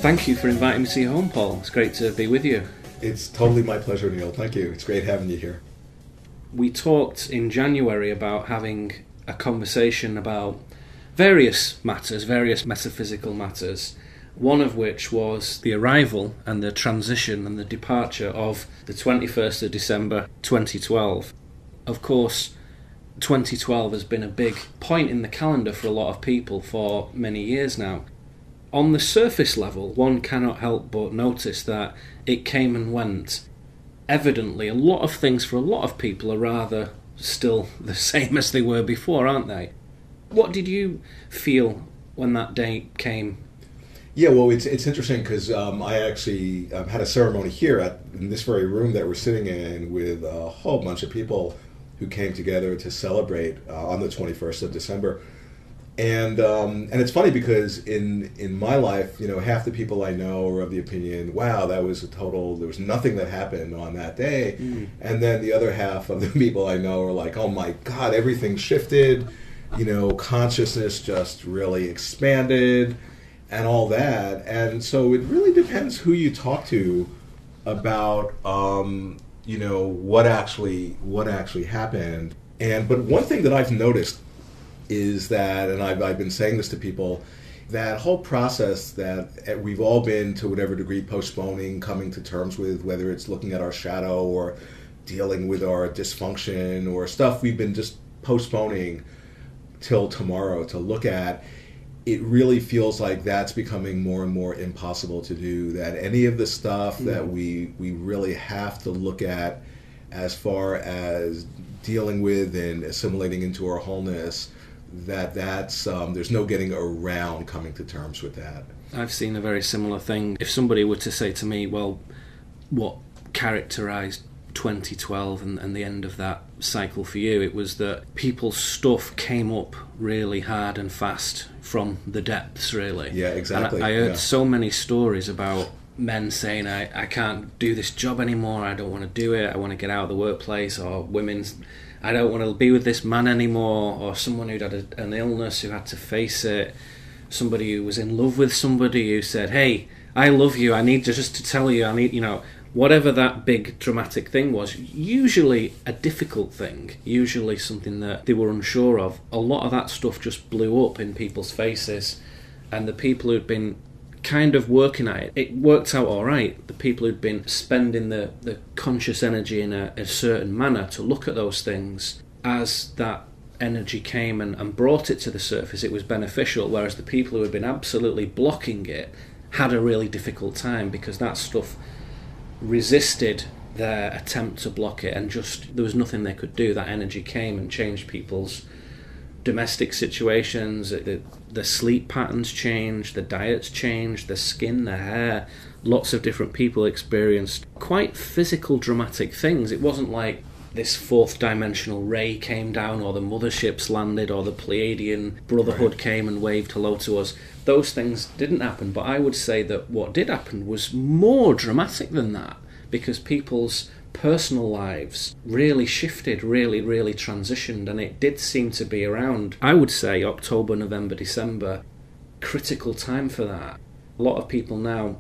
Thank you for inviting me to your home, Paul. It's great to be with you. It's totally my pleasure, Neil. Thank you. It's great having you here. We talked in January about having a conversation about various matters, various metaphysical matters, one of which was the arrival and the transition and the departure of the 21st of December 2012. Of course, 2012 has been a big point in the calendar for a lot of people for many years now. On the surface level, one cannot help but notice that it came and went. Evidently, a lot of things for a lot of people are rather still the same as they were before, aren't they? What did you feel when that day came? Yeah, well, it's interesting because I actually had a ceremony here in this very room that we're sitting in with a whole bunch of people who came together to celebrate on the 21st of December. And it's funny because in my life, half the people I know are of the opinion, wow, that was there was nothing that happened on that day. Mm. And then the other half of the people I know are like, oh my God, everything shifted, consciousness just really expanded and all that. And so it really depends who you talk to about, what actually happened. But one thing that I've noticed is that, and I've been saying this to people, that whole process that we've all been to whatever degree postponing, coming to terms with, whether it's looking at our shadow or dealing with our dysfunction or stuff we've been just postponing till tomorrow to look at, it really feels like that's becoming more and more impossible to do, that any of the stuff that we really have to look at as far as dealing with and assimilating into our wholeness, that's there's no getting around coming to terms with that. I've seen a very similar thing. If somebody were to say to me, well, what characterised 2012 and the end of that cycle for you, it was that people's stuff came up really hard and fast from the depths, really. Yeah, exactly. And I heard so many stories about men saying, I can't do this job anymore, I don't want to do it, I want to get out of the workplace, or women's, I don't want to be with this man anymore, or someone who'd had an illness who had to face it, somebody who was in love with somebody who said, hey, I love you, I need just to tell you, I need, whatever that big dramatic thing was, usually a difficult thing, usually something that they were unsure of. A lot of that stuff just blew up in people's faces, and the people who'd been kind of working at it worked out all right. The people who'd been spending the conscious energy in a certain manner to look at those things, as that energy came and brought it to the surface, it was beneficial, whereas the people who had been absolutely blocking it had a really difficult time because that stuff resisted their attempt to block it, and just there was nothing they could do. That energy came and changed people's domestic situations, the sleep patterns changed, the diets changed, the skin, the hair. Lots of different people experienced quite physical, dramatic things. It wasn't like this fourth dimensional ray came down, or the motherships landed, or the Pleiadian Brotherhood came and waved hello to us. Those things didn't happen, but I would say that what did happen was more dramatic than that, because people's personal lives really shifted, really transitioned, and it did seem to be around, I would say, October, November, December, critical time for that. A lot of people now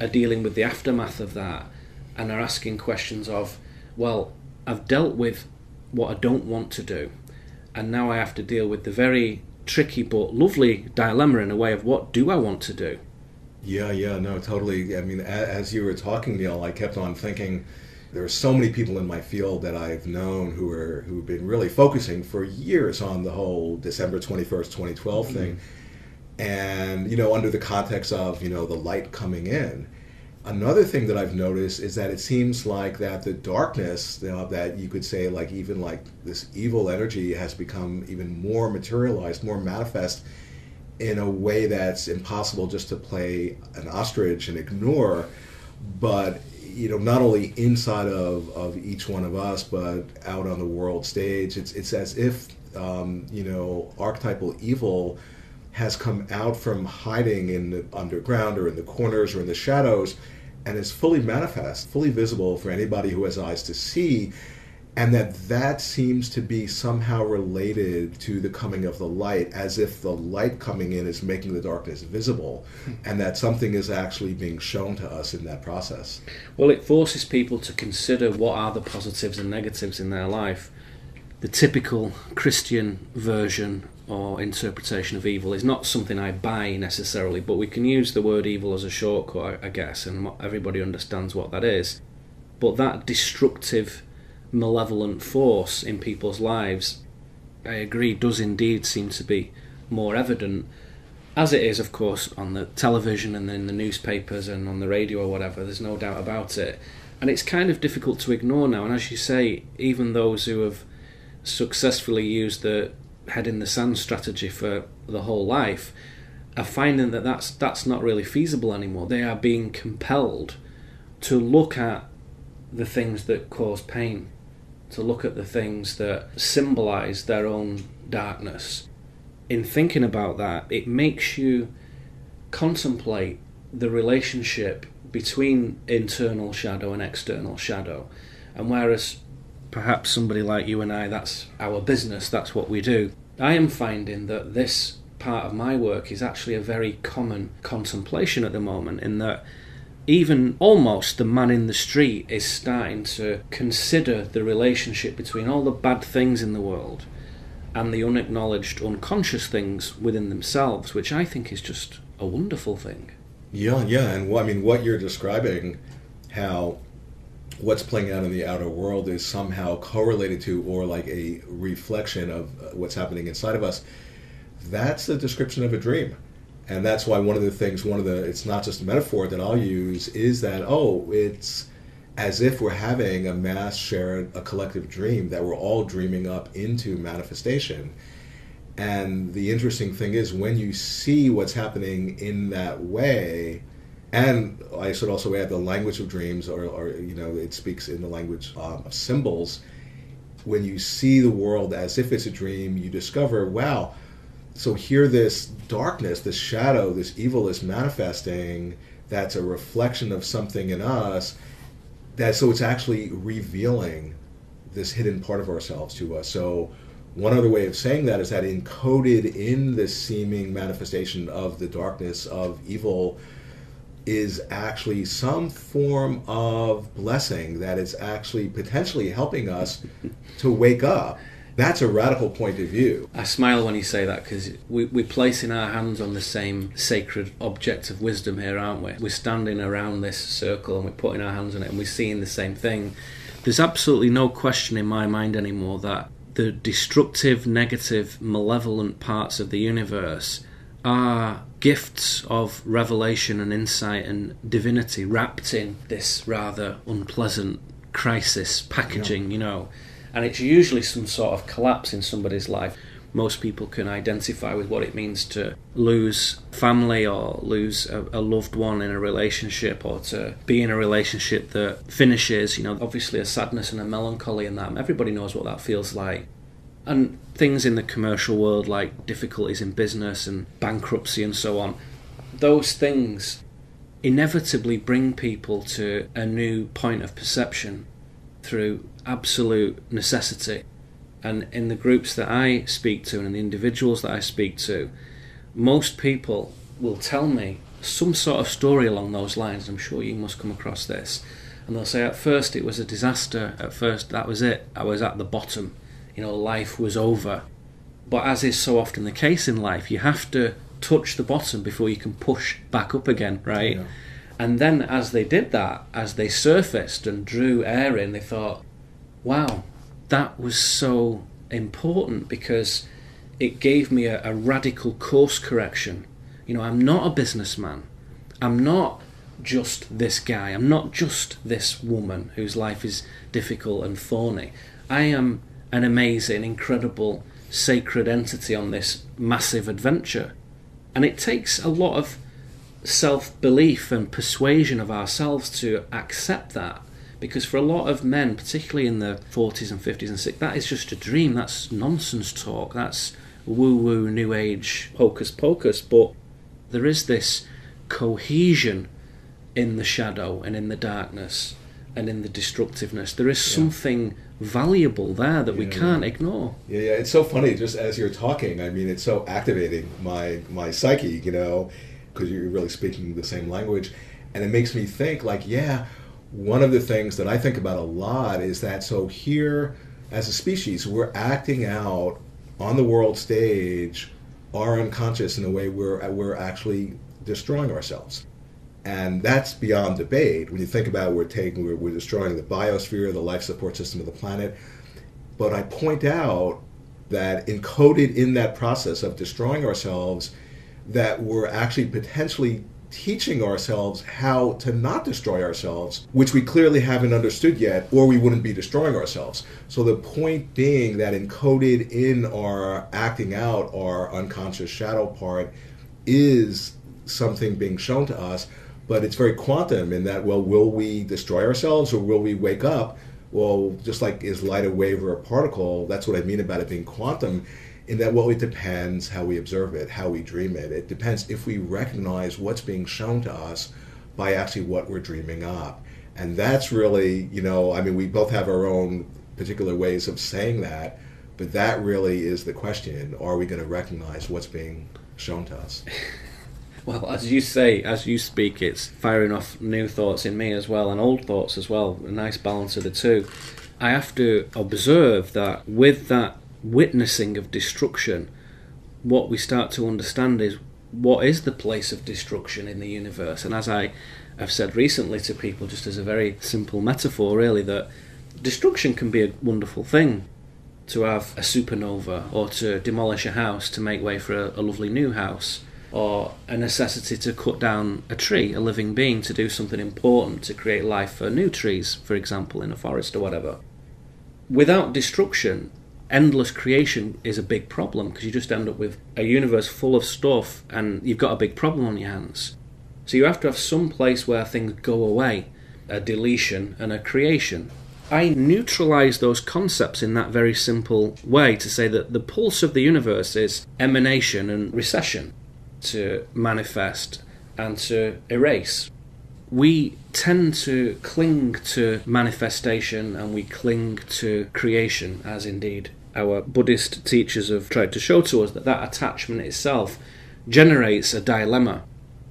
are dealing with the aftermath of that and are asking questions of, well, I've dealt with what I don't want to do, and now I have to deal with the very tricky but lovely dilemma in a way of what do I want to do? Yeah, no, totally. I mean, as you were talking, Neil, I kept on thinking, there are so many people in my field that I've known who've been really focusing for years on the whole December 21st, 2012 thing. And, under the context of, the light coming in. Another thing that I've noticed is that it seems like that the darkness, that you could say even this evil energy has become even more materialized, more manifest in a way that's impossible just to play an ostrich and ignore, but not only inside of each one of us, but out on the world stage. It's as if, archetypal evil has come out from hiding in the underground or in the corners or in the shadows, and is fully manifest, fully visible for anybody who has eyes to see. And that seems to be somehow related to the coming of the light, as if the light coming in is making the darkness visible, and that something is actually being shown to us in that process. Well, it forces people to consider what are the positives and negatives in their life. The typical Christian version or interpretation of evil is not something I buy necessarily, but we can use the word evil as a shortcut, I guess, and everybody understands what that is. But that destructive, malevolent force in people's lives, I agree, does indeed seem to be more evident, as it is, of course, on the television and in the newspapers and on the radio or whatever. There's no doubt about it. And it's kind of difficult to ignore now. And as you say, even those who have successfully used the head in the sand strategy for the whole life are finding that that's not really feasible anymore. They are being compelled to look at the things that cause pain, to look at the things that symbolize their own darkness. In thinking about that, it makes you contemplate the relationship between internal shadow and external shadow. And whereas perhaps somebody like you and I, that's our business, that's what we do, I am finding that this part of my work is actually a very common contemplation at the moment, in that even almost the man in the street is starting to consider the relationship between all the bad things in the world and the unacknowledged, unconscious things within themselves, which I think is just a wonderful thing. Yeah, and what you're describing, how what's playing out in the outer world is somehow correlated to, or like a reflection of what's happening inside of us, that's the description of a dream. And that's why it's not just a metaphor that I'll use, is that, it's as if we're having a mass shared, a collective dream that we're all dreaming up into manifestation. And the interesting thing is, when you see what's happening in that way, and I should also add the language of dreams, or it speaks in the language of symbols. When you see the world as if it's a dream, you discover, wow, so here this darkness, this shadow, this evil is manifesting, that's a reflection of something in us, so it's actually revealing this hidden part of ourselves to us. So one other way of saying that is that encoded in this seeming manifestation of the darkness, of evil, is actually some form of blessing that is actually potentially helping us to wake up. That's a radical point of view. I smile when you say that, because we're placing our hands on the same sacred object of wisdom here, aren't we? We're standing around this circle and we're putting our hands on it and we're seeing the same thing. There's absolutely no question in my mind anymore that the destructive, negative, malevolent parts of the universe are gifts of revelation and insight and divinity wrapped in this rather unpleasant crisis packaging, and it's usually some sort of collapse in somebody's life. Most people can identify with what it means to lose family or lose a loved one in a relationship, or to be in a relationship that finishes, obviously a sadness and a melancholy in that. Everybody knows what that feels like. And things in the commercial world, like difficulties in business and bankruptcy and so on, those things inevitably bring people to a new point of perception through absolute necessity. And in the groups that I speak to and the individuals that I speak to, most people will tell me some sort of story along those lines. I'm sure you must come across this. And they'll say, at first it was a disaster, at first that was it, I was at the bottom. Life was over. But as is so often the case in life, you have to touch the bottom before you can push back up again, right? Yeah. And then as they did that, as they surfaced and drew air in, they thought, wow, that was so important, because it gave me a radical course correction. I'm not a businessman. I'm not just this guy. I'm not just this woman whose life is difficult and thorny. I am an amazing, incredible, sacred entity on this massive adventure. And it takes a lot of self-belief and persuasion of ourselves to accept that, because for a lot of men, particularly in the 40s and 50s and 60s, that is just a dream. That's nonsense talk. That's woo-woo, new age, hocus pocus. But there is this cohesion in the shadow and in the darkness, and in the destructiveness. There is something valuable there that we can't ignore. Yeah, it's so funny, just as you're talking, I mean, it's so activating my psyche, because you're really speaking the same language. And it makes me think, one of the things that I think about a lot is that, so here, as a species, we're acting out on the world stage our unconscious in a way we're actually destroying ourselves. And that's beyond debate. When you think about it, we're destroying the biosphere, the life support system of the planet. But I point out that encoded in that process of destroying ourselves, that we're actually potentially teaching ourselves how to not destroy ourselves, which we clearly haven't understood yet, or we wouldn't be destroying ourselves. So the point being that encoded in our acting out our unconscious shadow part is something being shown to us, but it's very quantum in that, well, will we destroy ourselves or will we wake up? Well, just like is light a wave or a particle, that's what I mean about it being quantum, in that, well, it depends how we observe it, how we dream it. It depends if we recognize what's being shown to us by actually what we're dreaming up. And that's really, we both have our own particular ways of saying that, but that really is the question. Are we going to recognize what's being shown to us? Well, as you say, as you speak, it's firing off new thoughts in me as well, and old thoughts as well, a nice balance of the two. I have to observe that with that witnessing of destruction, what we start to understand is what is the place of destruction in the universe. And as I have said recently to people, just as a very simple metaphor really, that destruction can be a wonderful thing. To have a supernova, or to demolish a house to make way for a lovely new house, or a necessity to cut down a tree, a living being, to do something important, to create life for new trees, for example, in a forest or whatever. Without destruction, endless creation is a big problem, because you just end up with a universe full of stuff and you've got a big problem on your hands. So you have to have some place where things go away, a deletion and a creation. I neutralize those concepts in that very simple way to say that the pulse of the universe is emanation and recession, to manifest and to erase. We tend to cling to manifestation and we cling to creation, as indeed our Buddhist teachers have tried to show to us, that attachment itself generates a dilemma.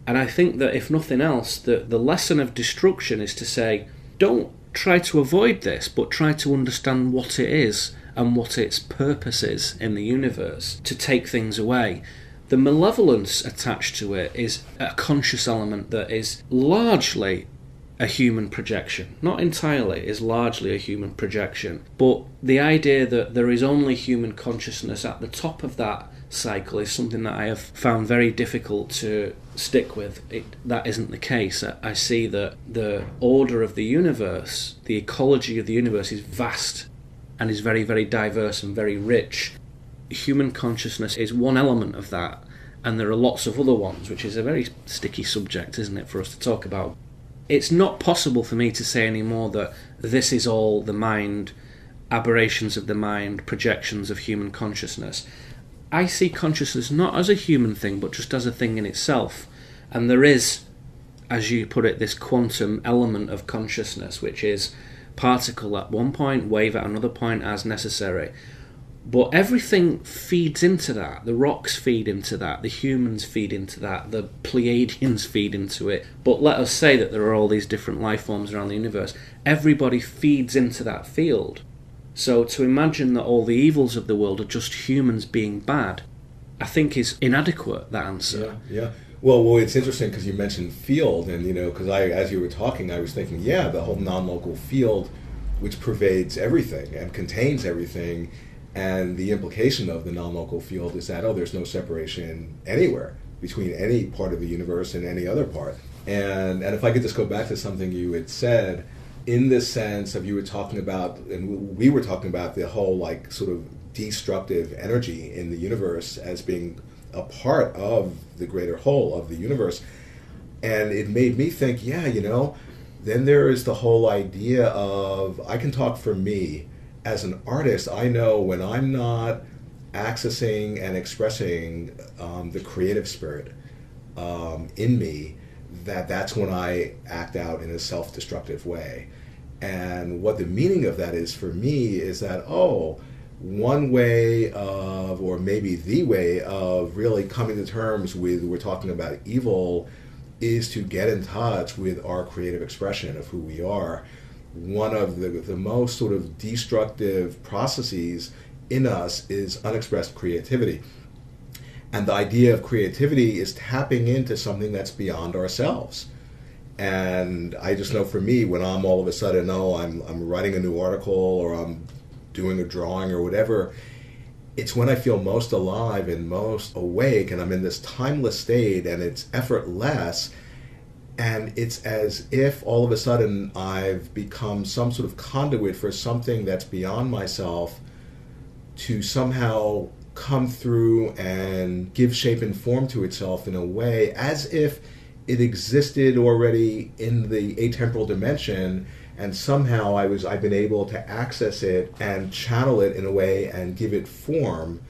And I think that if nothing else, the lesson of destruction is to say, don't try to avoid this, but try to understand what it is and what its purpose is in the universe, to take things away. The malevolence attached to it is a conscious element that is largely a human projection. Not entirely, is largely a human projection. But the idea that there is only human consciousness at the top of that cycle is something that I have found very difficult to stick with. That isn't the case. I see that the order of the universe, the ecology of the universe, is vast and is very, very diverse and very rich. Human consciousness is one element of that, and there are lots of other ones, which is a very sticky subject, isn't it, for us to talk about. It's not possible for me to say anymore that this is all the mind, aberrations of the mind, projections of human consciousness. I see consciousness not as a human thing, but just as a thing in itself. And there is, as you put it, this quantum element of consciousness, which is particle at one point, wave at another point as necessary. But everything feeds into that. The rocks feed into that. The humans feed into that. The Pleiadians feed into it. But let us say that there are all these different life forms around the universe. Everybody feeds into that field. So to imagine that all the evils of the world are just humans being bad, I think is inadequate, that answer. Yeah. Well, it's interesting because you mentioned field, and because as you were talking, I was thinking, the whole non-local field, which pervades everything and contains everything. And the implication of the non-local field is that, there's no separation anywhere between any part of the universe and any other part. And if I could just go back to something you had said, in the sense of you were talking about, and we were talking about the whole sort of destructive energy in the universe as being a part of the greater whole of the universe. And it made me think, then there is the whole idea of, I can talk for me, as an artist, I know when I'm not accessing and expressing the creative spirit in me, that's when I act out in a self-destructive way. And what the meaning of that is for me is that, oh, one way of, or maybe the way of really coming to terms with, we're talking about evil, is to get in touch with our creative expression of who we are. One of the most sort of destructive processes in us is unexpressed creativity. And the idea of creativity is tapping into something that's beyond ourselves. And I just know for me, when I'm all of a sudden, I'm writing a new article or I'm doing a drawing or whatever, it's when I feel most alive and most awake, and I'm in this timeless state, and it's effortless, and it's as if all of a sudden I've become some sort of conduit for something that's beyond myself to somehow come through and give shape and form to itself in a way as if it existed already in the atemporal dimension, and somehow I've been able to access it and channel it in a way and give it form.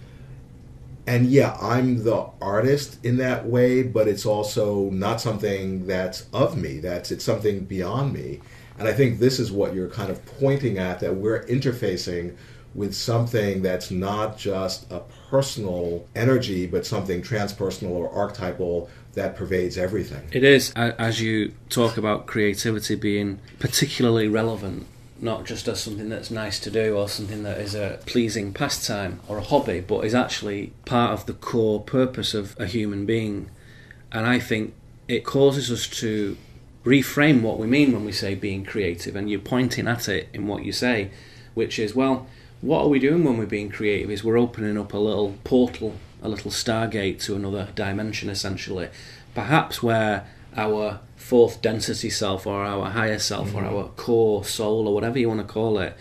And yeah, I'm the artist in that way, but it's also not something that's of me. It's something beyond me. And I think this is what you're kind of pointing at, that we're interfacing with something that's not just a personal energy, but something transpersonal or archetypal that pervades everything. It is, as you talk about creativity being particularly relevant, not just as something that's nice to do or something that is a pleasing pastime or a hobby, but is actually part of the core purpose of a human being. And I think it causes us to reframe what we mean when we say being creative, and you're pointing at it in what you say, which is, well, what are we doing when we're being creative? Is we're opening up a little portal, a little stargate to another dimension, essentially. Perhaps where our fourth density self, or our higher self, or our core soul, or whatever you want to call it,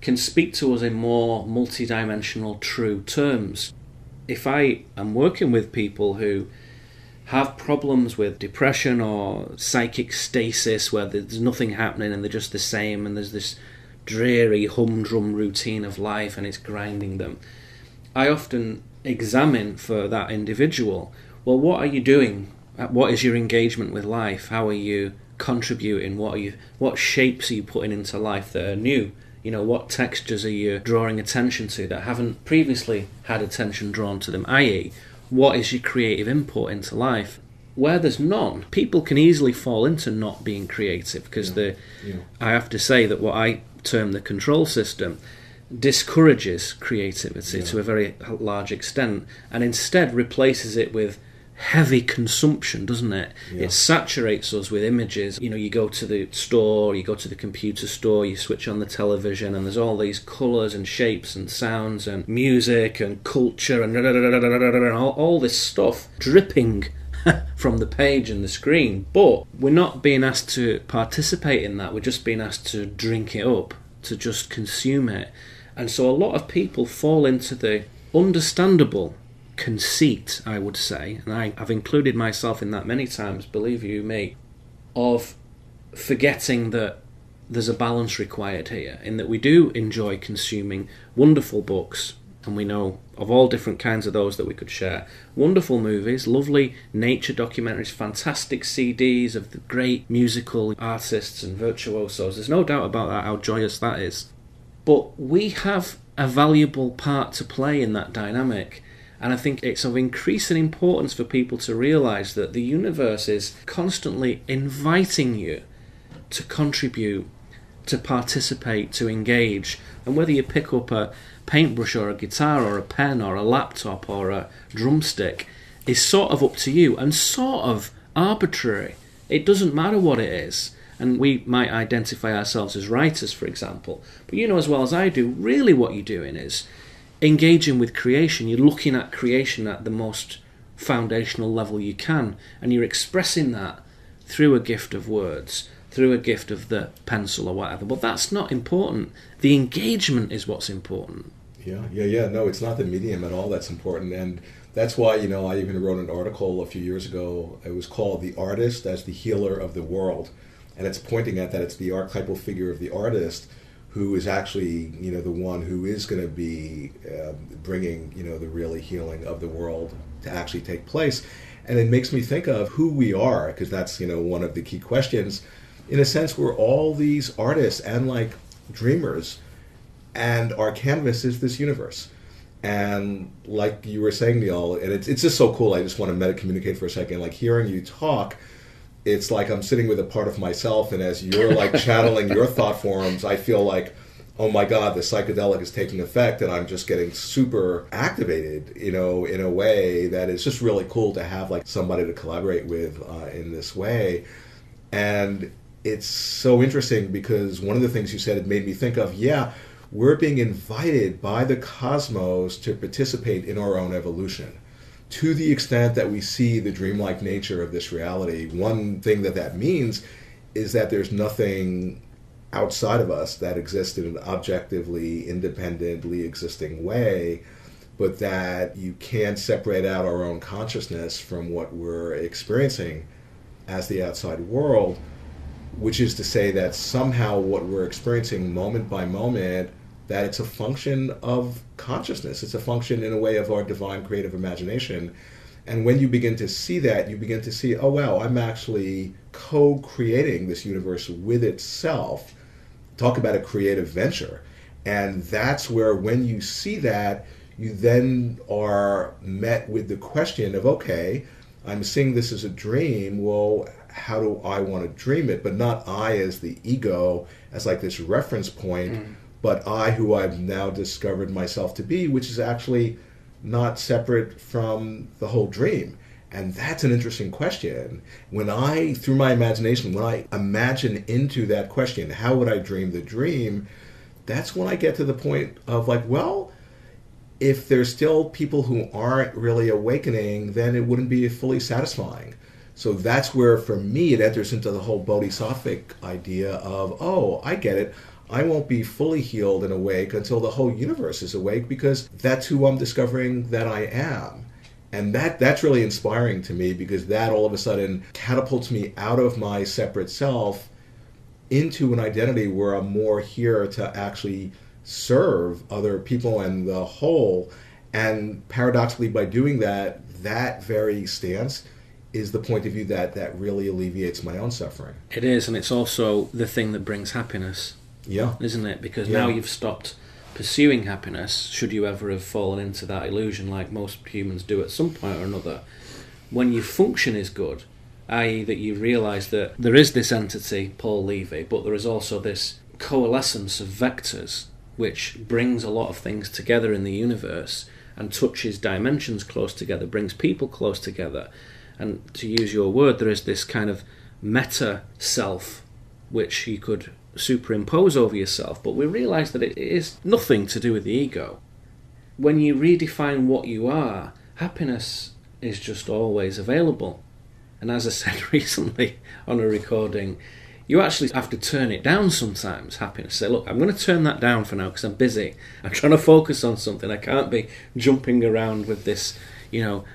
can speak to us in more multidimensional, true terms. If I am working with people who have problems with depression or psychic stasis, where there's nothing happening and they're just the same, and there's this dreary humdrum routine of life and it's grinding them, I often examine for that individual, well, what are you doing? What is your engagement with life? How are you contributing? What shapes are you putting into life that are new? What textures are you drawing attention to that haven't previously had attention drawn to them? I.e., what is your creative input into life? Where there's none, people can easily fall into not being creative, because I have to say that what I term the control system discourages creativity to a very large extent, and instead replaces it with heavy consumption, doesn't it? Yeah. It saturates us with images. You go to the store, you go to the computer store, you switch on the television, and there's all these colours and shapes and sounds and music and culture and all this stuff dripping from the page and the screen. But we're not being asked to participate in that. We're just being asked to drink it up, to just consume it. And so a lot of people fall into the understandable conceit, I would say, and I've included myself in that many times, believe you me, of forgetting that there's a balance required here, in that we do enjoy consuming wonderful books, and we know of all different kinds of those that we could share, wonderful movies, lovely nature documentaries, fantastic CDs of the great musical artists and virtuosos. There's no doubt about that, how joyous that is. But we have a valuable part to play in that dynamic. And I think it's of increasing importance for people to realise that the universe is constantly inviting you to contribute, to participate, to engage. And whether you pick up a paintbrush or a guitar or a pen or a laptop or a drumstick is sort of up to you and sort of arbitrary. It doesn't matter what it is. And we might identify ourselves as writers, for example. But you know as well as I do, really what you're doing is engaging with creation. You're looking at creation at the most foundational level you can, and you're expressing that through a gift of words, through a gift of the pencil or whatever. But that's not important. The engagement is what's important. Yeah. No, it's not the medium at all that's important. And that's why, I even wrote an article a few years ago. It was called "The Artist as the Healer of the World." And it's pointing at that it's the archetypal figure of the artist who is actually, the one who is going to be bringing, the really healing of the world to actually take place. And it makes me think of who we are, because that's, one of the key questions. in a sense, we're all these artists and like dreamers, and our canvas is this universe. And like you were saying, Neil, and it's just so cool. I just want to meta-communicate for a second. Like hearing you talk, it's like I'm sitting with a part of myself, and as you're like channeling your thought forms, I feel like, oh my God, the psychedelic is taking effect, and I'm just getting super activated, in a way that is just really cool to have like somebody to collaborate with in this way. And it's so interesting because one of the things you said, it made me think of, we're being invited by the cosmos to participate in our own evolution. To the extent that we see the dreamlike nature of this reality, one thing that means is that there's nothing outside of us that exists in an objectively, independently existing way, but that you can't separate out our own consciousness from what we're experiencing as the outside world, which is to say that somehow what we're experiencing moment by moment, that it's a function of consciousness. It's a function, in a way, of our divine creative imagination. And when you begin to see that, you begin to see, oh wow, I'm actually co-creating this universe with itself. Talk about a creative venture. And that's where, when you see that, you then are met with the question of, okay, I'm seeing this as a dream. Well, how do I want to dream it? But not I as the ego, as like this reference point, but I who I've now discovered myself to be, which is actually not separate from the whole dream. And that's an interesting question. When I, through my imagination, when I imagine into that question, how would I dream the dream? That's when I get to the point of like, well, if there's still people who aren't really awakening, then it wouldn't be fully satisfying. So that's where, for me, it enters into the whole bodhisattvic idea of, oh, I get it. I won't be fully healed and awake until the whole universe is awake, because that's who I'm discovering that I am. And that's really inspiring to me, because that all of a sudden catapults me out of my separate self into an identity where I'm more here to actually serve other people and the whole. And paradoxically, by doing that, that very stance is the point of view that really alleviates my own suffering. It is, and it's also the thing that brings happiness. Yeah. Isn't it? Because now you've stopped pursuing happiness, should you ever have fallen into that illusion like most humans do at some point or another. When your function is good, i.e. that you realise that there is this entity, Paul Levy, but there is also this coalescence of vectors which brings a lot of things together in the universe and touches dimensions close together, brings people close together. And to use your word, there is this kind of meta-self which you could superimpose over yourself, but we realise that it is nothing to do with the ego. When you redefine what you are, happiness is just always available. And as I said recently on a recording, you actually have to turn it down sometimes, happiness. Say, look, I'm going to turn that down for now because I'm busy. I'm trying to focus on something. I can't be jumping around with this,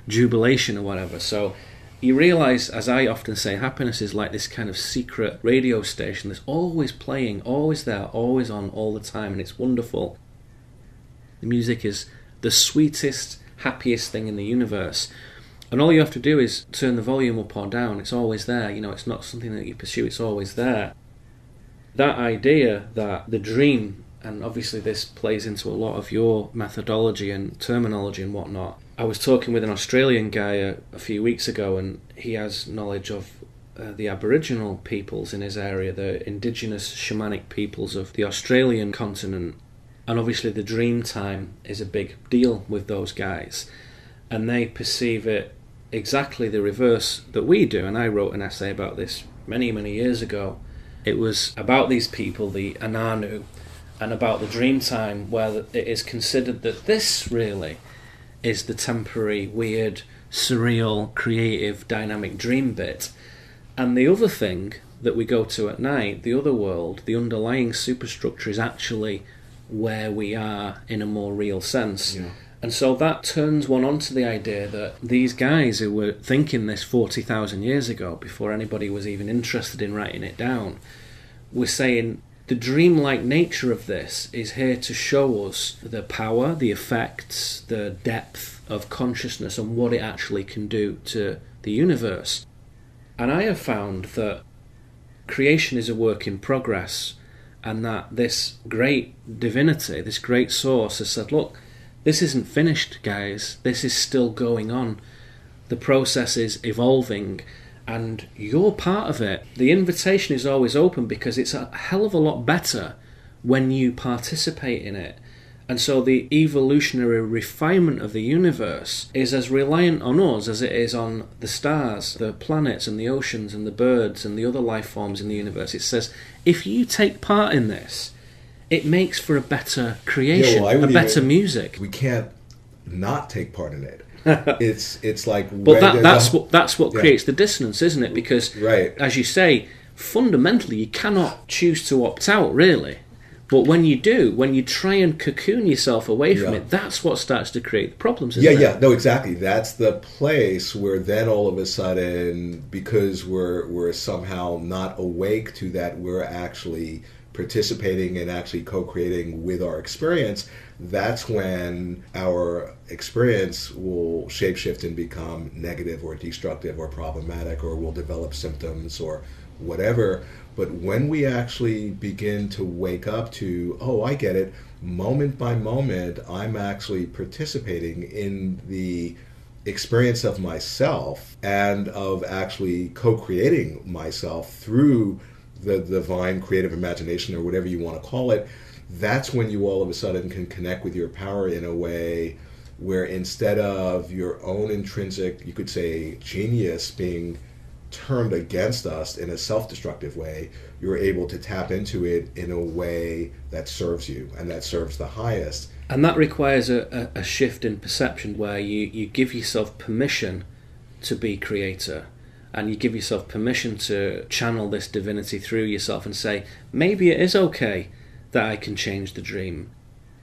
jubilation or whatever. So you realise, as I often say, happiness is like this kind of secret radio station that's always playing, always there, always on, all the time, and it's wonderful. The music is the sweetest, happiest thing in the universe. And all you have to do is turn the volume up or down. It's always there. It's not something that you pursue. It's always there. That idea that the dream, and obviously this plays into a lot of your methodology and terminology and whatnot. I was talking with an Australian guy a few weeks ago, and he has knowledge of the Aboriginal peoples in his area, the indigenous shamanic peoples of the Australian continent. And obviously the dream time is a big deal with those guys. And they perceive it exactly the reverse that we do. And I wrote an essay about this many, many years ago. It was about these people, the Ananu, and about the dream time, where it is considered that this really is the temporary, weird, surreal, creative, dynamic dream bit. And the other thing that we go to at night, the other world, the underlying superstructure, is actually where we are in a more real sense. Yeah. And so that turns one on to the idea that these guys who were thinking this 40,000 years ago, before anybody was even interested in writing it down, were saying the dreamlike nature of this is here to show us the power, the effects, the depth of consciousness and what it actually can do to the universe. And I have found that creation is a work in progress, and that this great divinity, this great source has said, look, this isn't finished, guys. This is still going on. The process is evolving, and you're part of it. The invitation is always open because it's a hell of a lot better when you participate in it. And so the evolutionary refinement of the universe is as reliant on us as it is on the stars, the planets and the oceans and the birds and the other life forms in the universe. It says, if you take part in this, it makes for a better creation, a better music. We can't not take part in it. It's like... But that's what creates the dissonance, isn't it? Because, as you say, fundamentally you cannot choose to opt out, really. But when you do, when you try and cocoon yourself away from it, that's what starts to create the problems, isn't it? Yeah, no, exactly. That's the place where then all of a sudden, because we're somehow not awake to that, we're actually participating and actually co-creating with our experience. That's when our experience will shapeshift and become negative or destructive or problematic, or we'll develop symptoms or whatever. But when we actually begin to wake up to, oh, I get it, moment by moment, I'm actually participating in the experience of myself and of actually co-creating myself through the divine creative imagination or whatever you want to call it, that's when you all of a sudden can connect with your power in a way where instead of your own intrinsic, you could say, genius being turned against us in a self-destructive way, you're able to tap into it in a way that serves you and that serves the highest. And that requires a shift in perception where you give yourself permission to be creator, and you give yourself permission to channel this divinity through yourself and say, maybe it is okay that I can change the dream.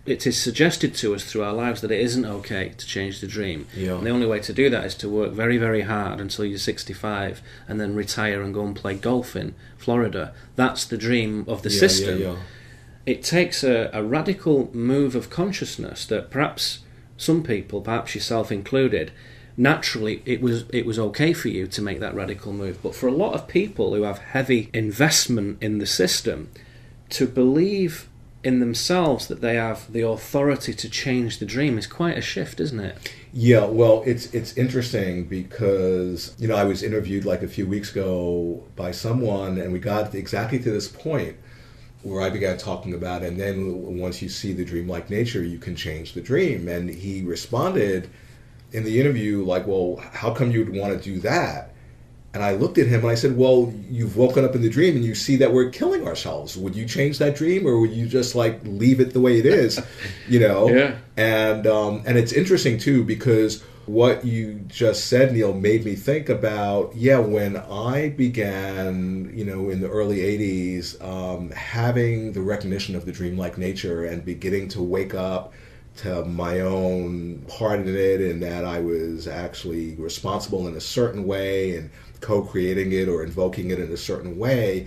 It is suggested to us through our lives that it isn't okay to change the dream. Yeah. And the only way to do that is to work very, very hard until you're 65 and then retire and go and play golf in Florida. That's the dream of the system. Yeah. It takes a radical move of consciousness that perhaps some people, perhaps yourself included, naturally it was okay for you to make that radical move. But for a lot of people who have heavy investment in the system, to believe in themselves that they have the authority to change the dream is quite a shift, isn't it? Yeah, well, it's interesting because, I was interviewed like a few weeks ago by someone, and we got exactly to this point where I began talking about, and then once you see the dreamlike nature, you can change the dream. And he responded in the interview like, well, how come you'd want to do that? And I looked at him and I said, well, you've woken up in the dream and you see that we're killing ourselves. Would you change that dream, or would you just leave it the way it is? Yeah. And it's interesting too, because what you just said, Neil, made me think about, when I began, in the early 80s, having the recognition of the dreamlike nature and beginning to wake up to my own part in it, and that I was actually responsible in a certain way and co-creating it or invoking it in a certain way.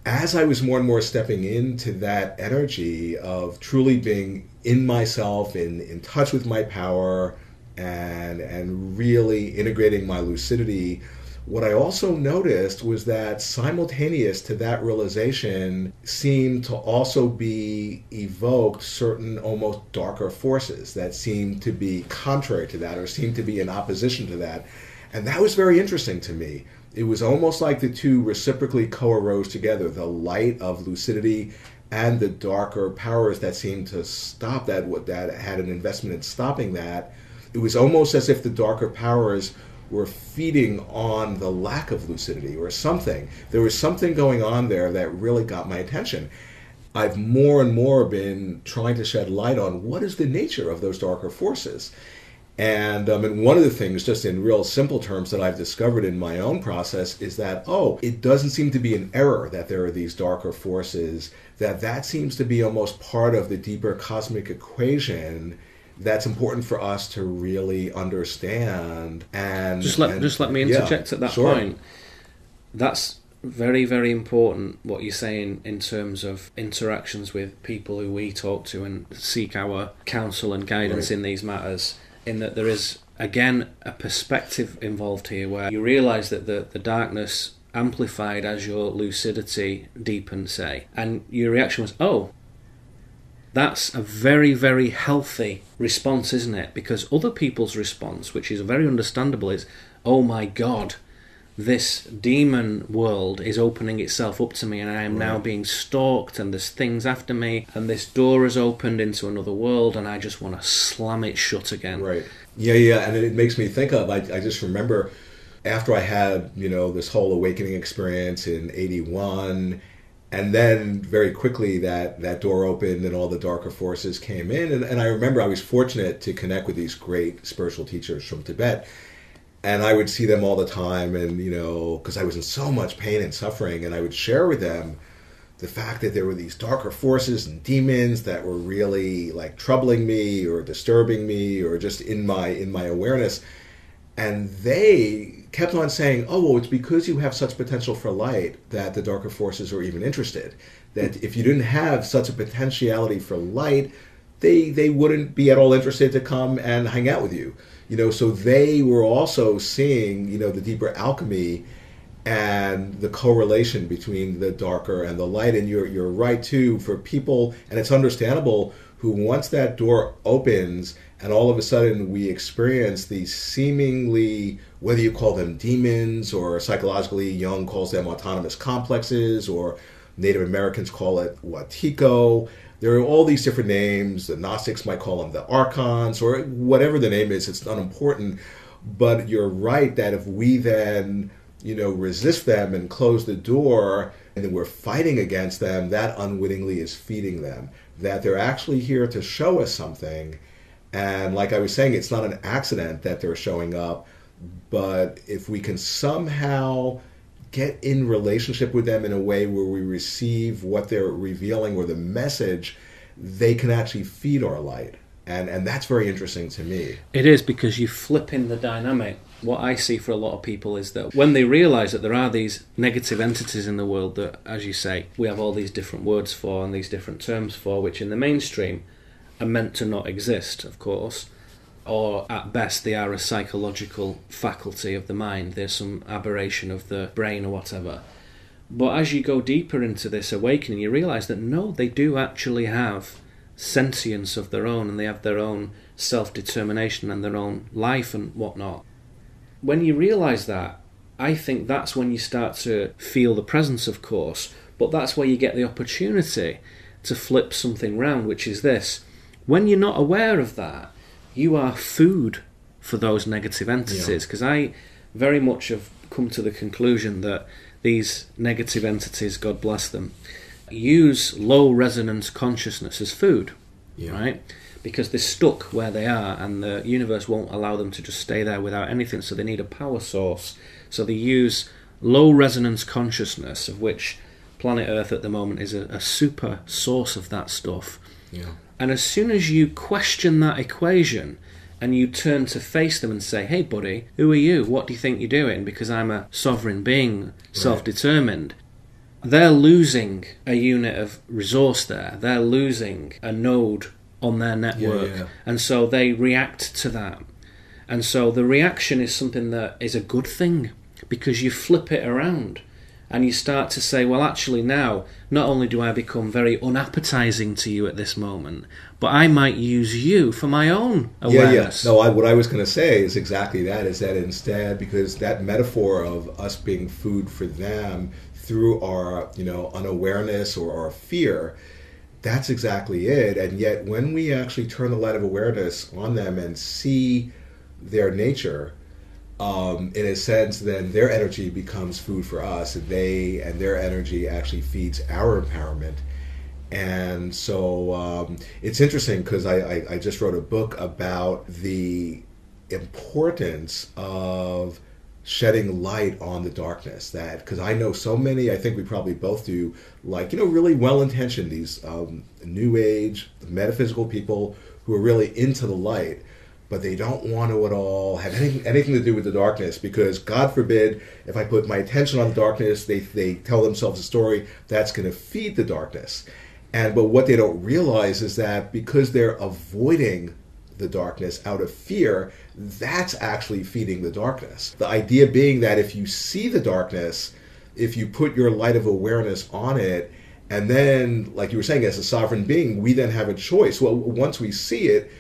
As I was more and more stepping into that energy of truly being in myself, in touch with my power, and really integrating my lucidity, what I also noticed was that simultaneous to that realization seemed to also be evoked certain almost darker forces that seemed to be contrary to that, or seemed to be in opposition to that. And that was very interesting to me. It was almost like the two reciprocally co-arose together, the light of lucidity and the darker powers that seemed to stop that had an investment in stopping that. It was almost as if the darker powers were feeding on the lack of lucidity or something. There was something going on there that really got my attention. I've more and more been trying to shed light on what is the nature of those darker forces. And one of the things, just in real simple terms, that I've discovered in my own process is that, it doesn't seem to be an error that there are these darker forces, that seems to be almost part of the deeper cosmic equation that's important for us to really understand. And just let me interject at that point. That's very, very important what you're saying in terms of interactions with people who we talk to and seek our counsel and guidance in these matters, in that there is, again, a perspective involved here where you realise that the darkness amplified as your lucidity deepened, say, and your reaction was, oh, that's a very, very healthy response, isn't it? Because other people's response, which is very understandable, is, oh my God, this demon world is opening itself up to me, and I am now being stalked, and there's things after me, and this door has opened into another world, and I just want to slam it shut again. Right. Yeah, and it makes me think of, I just remember after I had, this whole awakening experience in 81, and then very quickly that door opened and all the darker forces came in. And I remember I was fortunate to connect with these great spiritual teachers from Tibet. And I would see them all the time, and, because I was in so much pain and suffering, and I would share with them the fact that there were these darker forces and demons that were really like troubling me or disturbing me or just in my awareness. And they kept on saying, oh, well, it's because you have such potential for light that the darker forces are even interested. That if you didn't have such a potentiality for light, they wouldn't be at all interested to come and hang out with you. So they were also seeing, the deeper alchemy and the correlation between the darker and the light. And you're right, too, for people, and it's understandable, who once that door opens and all of a sudden we experience these seemingly, whether you call them demons or psychologically Jung calls them autonomous complexes, or Native Americans call it Wetiko. There are all these different names. The Gnostics might call them the archons, or whatever the name is, it's unimportant. But you're right that if we then, resist them and close the door, and then we're fighting against them, that unwittingly is feeding them. That they're actually here to show us something. And like I was saying, it's not an accident that they're showing up. But if we can somehow get in relationship with them in a way where we receive what they're revealing or the message, they can actually feed our light. And that's very interesting to me. It is, because you flip in the dynamic. What I see for a lot of people is that when they realise that there are these negative entities in the world that, as you say, we have all these different words for and these different terms for, which in the mainstream are meant to not exist, of course, or at best they are a psychological faculty of the mind. There's some aberration of the brain or whatever. But as you go deeper into this awakening, you realise that no, they do actually have sentience of their own, and they have their own self-determination and their own life and whatnot. When you realise that, I think that's when you start to feel the presence, of course, but that's where you get the opportunity to flip something round, which is this. When you're not aware of that, you are food for those negative entities, because I very much have come to the conclusion that these negative entities, God bless them, use low resonance consciousness as food, right? Because they're stuck where they are, and the universe won't allow them to just stay there without anything, so they need a power source. So they use low resonance consciousness, of which planet Earth at the moment is a super source of that stuff. And as soon as you question that equation and you turn to face them and say, hey buddy, who are you? What do you think you're doing? Because I'm a sovereign being, self-determined. They're losing a unit of resource there. They're losing a node on their network. And so they react to that. And so the reaction is something that is a good thing, because you flip it around and you start to say, well, actually now, not only do I become very unappetizing to you at this moment, but I might use you for my own awareness. No, what I was going to say is exactly that, is that instead, because that metaphor of us being food for them through our, unawareness or our fear, that's exactly it. And yet when we actually turn the light of awareness on them and see their nature, in a sense, then their energy becomes food for us, and their energy actually feeds our empowerment. And so it's interesting, because I just wrote a book about the importance of shedding light on the darkness. That, because I know so many, I think we probably both do, like, really well-intentioned, these new age metaphysical people who are really into the light, but they don't want to at all have anything to do with the darkness, because God forbid, if I put my attention on the darkness, they tell themselves a story that's going to feed the darkness. But what they don't realize is that because they're avoiding the darkness out of fear, that's actually feeding the darkness. The idea being that if you see the darkness, if you put your light of awareness on it, and then, like you were saying, as a sovereign being, we then have a choice. Well, once we see it,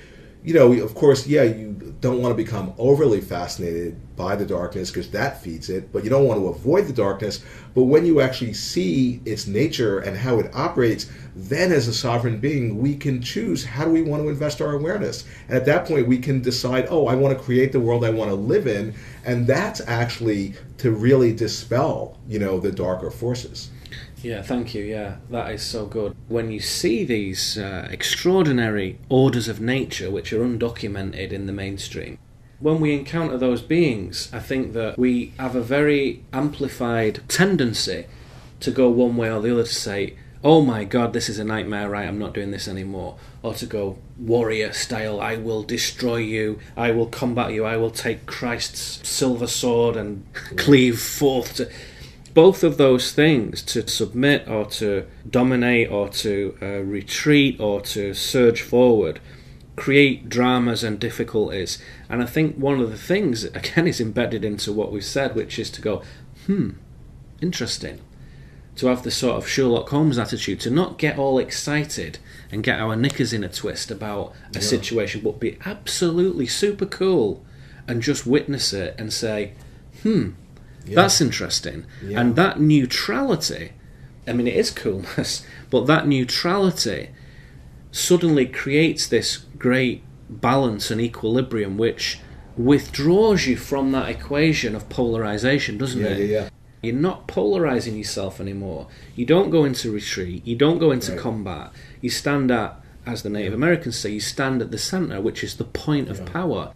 of course, you don't want to become overly fascinated by the darkness because that feeds it, but you don't want to avoid the darkness. But when you actually see its nature and how it operates, then as a sovereign being, we can choose how do we want to invest our awareness. And at that point, we can decide, I want to create the world I want to live in. And that's actually to really dispel, the darker forces. Yeah, thank you. Yeah, that is so good. When you see these extraordinary orders of nature which are undocumented in the mainstream, when we encounter those beings, I think that we have a very amplified tendency to go one way or the other, to say, oh my God, this is a nightmare, right, I'm not doing this anymore. Or to go warrior style, I will destroy you, I will combat you, I will take Christ's silver sword and cleave forth to... Both of those things, to submit or to dominate or to retreat or to surge forward, create dramas and difficulties. And I think one of the things, again, is embedded into what we've said, which is to go, interesting. To have the sort of Sherlock Holmes attitude, to not get all excited and get our knickers in a twist about a situation, but be absolutely super cool and just witness it and say, that's interesting. Yeah. And that neutrality, I mean, it is coolness, but that neutrality suddenly creates this great balance and equilibrium which withdraws you from that equation of polarization, doesn't it? Yeah. You're not polarizing yourself anymore. You don't go into retreat. You don't go into combat. You stand at, as the Native Americans say, you stand at the center, which is the point of power.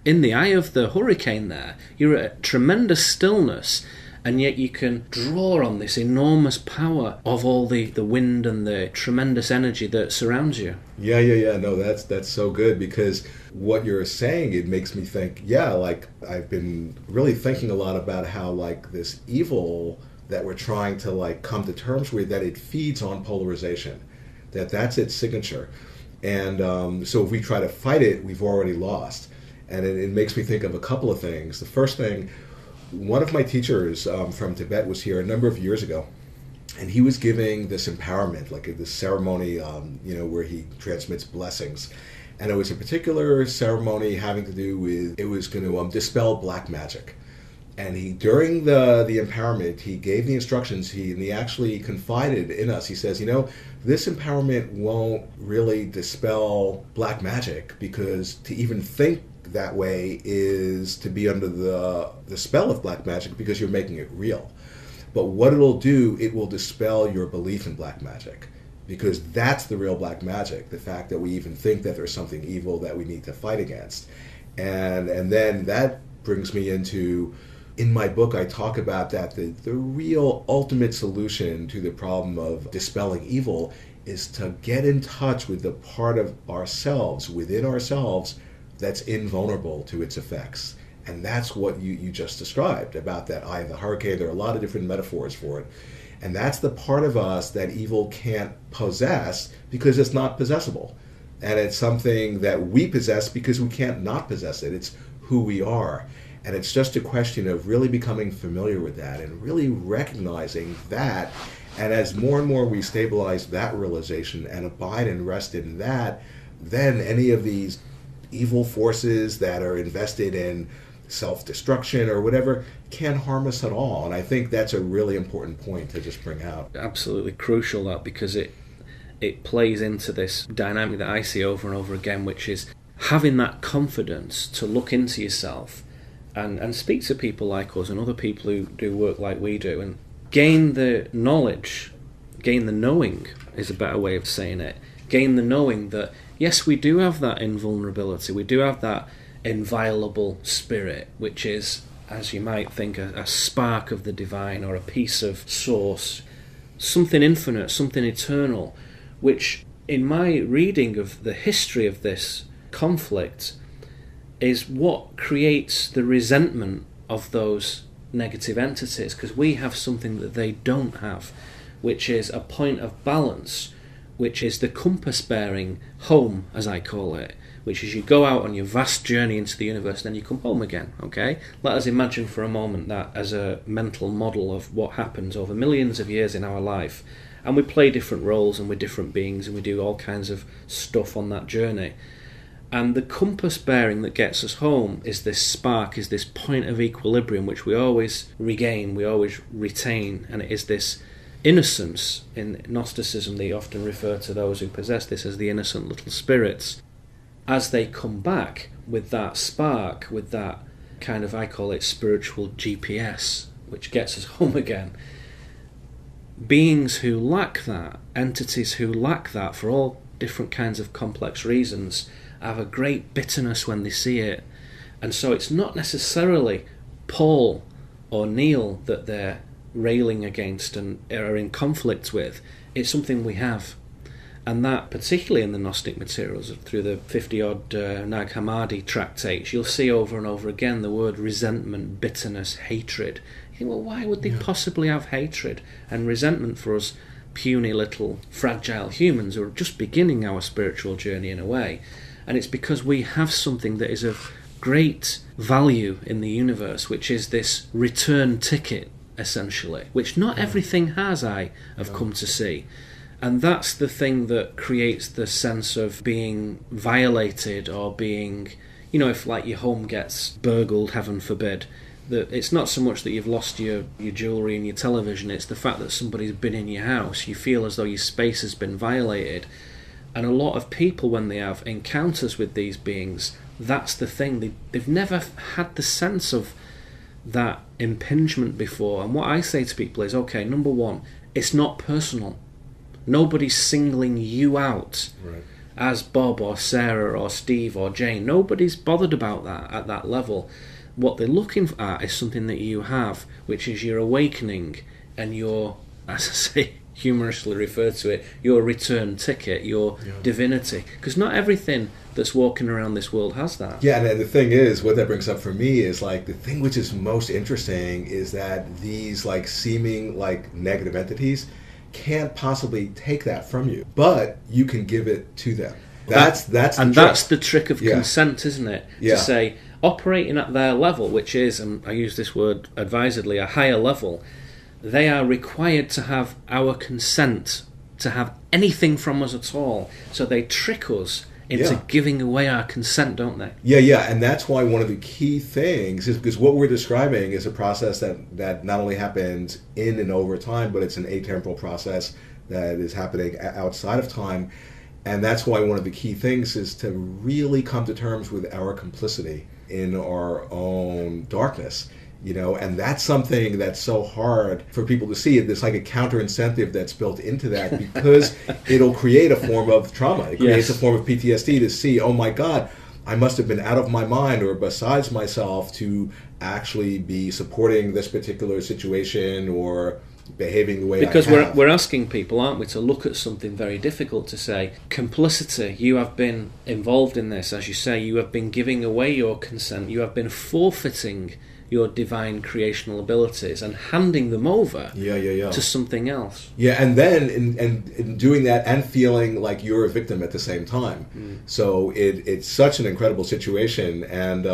In the eye of the hurricane there, you're at tremendous stillness, and yet you can draw on this enormous power of all the wind and the tremendous energy that surrounds you. Yeah. No, that's so good, because what you're saying, it makes me think, like I've been really thinking a lot about how like this evil that we're trying to like come to terms with, that it feeds on polarization, that's its signature. And so if we try to fight it, we've already lost. And it makes me think of a couple of things. The first thing, one of my teachers from Tibet was here a number of years ago, and he was giving this empowerment, like this ceremony, where he transmits blessings. And it was a particular ceremony having to do with, it was going to dispel black magic. And he, during the empowerment, he gave the instructions, and he actually confided in us. He says, this empowerment won't really dispel black magic, because to even think that way is to be under the spell of black magic, because you're making it real. But what it'll do, it will dispel your belief in black magic, because that's the real black magic, the fact that we even think that there's something evil that we need to fight against. And then that brings me into, in my book I talk about that the real ultimate solution to the problem of dispelling evil is to get in touch with the part of ourselves, within ourselves, that's invulnerable to its effects. And that's what you just described about that eye of the hurricane. There are a lot of different metaphors for it. And that's the part of us that evil can't possess, because it's not possessible. And it's something that we possess because we can't not possess it. It's who we are. And it's just a question of really becoming familiar with that and really recognizing that. And as more and more we stabilize that realization and abide and rest in that, then any of these evil forces that are invested in self-destruction or whatever can't harm us at all. And I think that's a really important point to just bring out. Absolutely crucial, that, because it plays into this dynamic that I see over and over again, which is having that confidence to look into yourself and speak to people like us and other people who do work like we do, and gain the knowledge, gain the knowing is a better way of saying it, gain the knowing that yes, we do have that invulnerability, we do have that inviolable spirit, which is, as you might think, a spark of the divine or a piece of source, something infinite, something eternal, which in my reading of the history of this conflict is what creates the resentment of those negative entities, because we have something that they don't have, which is a point of balance, which is the compass-bearing home, as I call it, which is you go out on your vast journey into the universe, then you come home again, okay? Let us imagine for a moment that as a mental model of what happens over millions of years in our life, and we play different roles and we're different beings and we do all kinds of stuff on that journey. And the compass bearing that gets us home is this spark, is this point of equilibrium which we always regain, we always retain, and it is this innocence. In Gnosticism they often refer to those who possess this as the innocent little spirits. As they come back with that spark, with that kind of, I call it spiritual GPS, which gets us home again, beings who lack that, entities who lack that for all different kinds of complex reasons, have a great bitterness when they see it. And so it's not necessarily Paul or Neil that they're railing against and are in conflict with. It's something we have. And that, particularly in the Gnostic materials, through the 50-odd Nag Hammadi tractates, you'll see over and over again the word resentment, bitterness, hatred. You think, well, why would they possibly have hatred and resentment for us puny little fragile humans who are just beginning our spiritual journey in a way? And it's because we have something that is of great value in the universe, which is this return ticket, essentially, which not everything has, I have come to see. And that's the thing that creates the sense of being violated or being, if like your home gets burgled, heaven forbid, that it's not so much that you've lost your jewellery and your television, it's the fact that somebody's been in your house. You feel as though your space has been violated. And a lot of people, when they have encounters with these beings, that's the thing. They've never had the sense of that impingement before. And what I say to people is, okay, number one, it's not personal. Nobody's singling you out as Bob or Sarah or Steve or Jane. Nobody's bothered about that at that level. What they're looking at is something that you have, which is your awakening and your, as I say, humorously refer to it, your return ticket, your divinity. Because not everything that's walking around this world has that. Yeah, and the thing is, what that brings up for me is, like, the thing which is most interesting is that these, like, seeming, like, negative entities can't possibly take that from you, but you can give it to them. That's the trick of consent, isn't it? To say, operating at their level, which is, and I use this word advisedly, a higher level, they are required to have our consent to have anything from us at all. So they trick us into giving away our consent, don't they? Yeah, and that's why one of the key things is because what we're describing is a process that not only happens in and over time, but it's an atemporal process that is happening outside of time. And that's why one of the key things is to really come to terms with our complicity in our own darkness. And that's something that's so hard for people to see. There's like a counter incentive that's built into that because it'll create a form of trauma. It creates a form of PTSD to see, oh my God, I must have been out of my mind or besides myself to actually be supporting this particular situation or behaving the way because I have. we're asking people, aren't we, to look at something very difficult, to say, complicity, you have been involved in this, as you say, you have been giving away your consent, you have been forfeiting your divine creational abilities and handing them over to something else. Yeah, and then in doing that and feeling like you're a victim at the same time. So it's such an incredible situation, and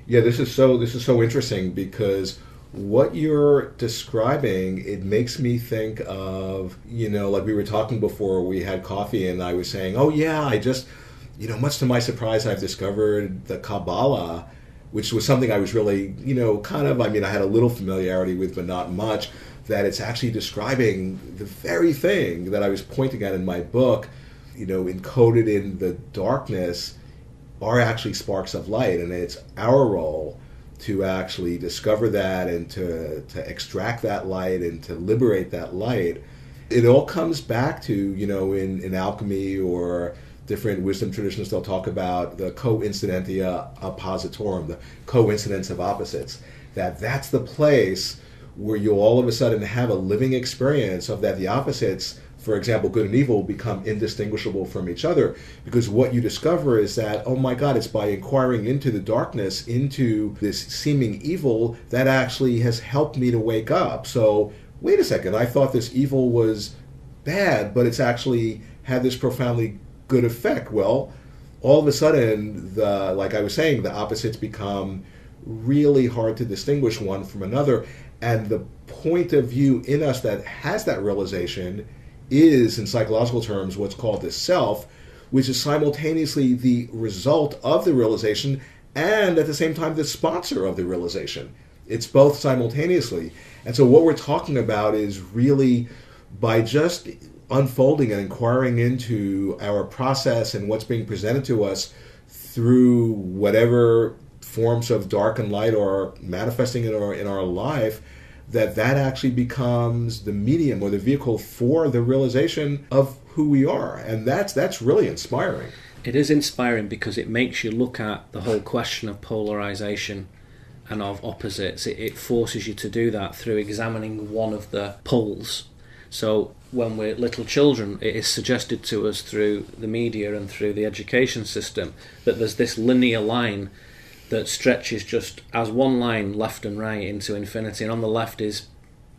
this is so interesting because what you're describing, it makes me think of, like we were talking before we had coffee, and I was saying, oh yeah, I just, much to my surprise, I've discovered the Kabbalah, which was something I was really, I had a little familiarity with, but not much, that it's actually describing the very thing that I was pointing at in my book, encoded in the darkness are actually sparks of light, and it's our role to actually discover that and to extract that light and to liberate that light. It all comes back to, in alchemy or different wisdom traditions, they'll talk about the coincidentia oppositorum, the coincidence of opposites. That's the place where you'll all of a sudden have a living experience of that the opposites, for example, good and evil, become indistinguishable from each other. Because what you discover is that, oh my God, it's by inquiring into the darkness, into this seeming evil, that actually has helped me to wake up. So, wait a second, I thought this evil was bad, but it's actually had this profoundly good effect. Well, all of a sudden, like I was saying, the opposites become really hard to distinguish one from another. And the point of view in us that has that realization is, in psychological terms, what's called the self, which is simultaneously the result of the realization and at the same time the sponsor of the realization. It's both simultaneously. And so what we're talking about is really, by just unfolding and inquiring into our process and what's being presented to us through whatever forms of dark and light are manifesting in our life, that actually becomes the medium or the vehicle for the realization of who we are. And that's really inspiring. It is inspiring because it makes you look at the whole question of polarization and of opposites. It forces you to do that through examining one of the poles. So when we're little children, it is suggested to us through the media and through the education system that there's this linear line that stretches just as one line left and right into infinity, and on the left is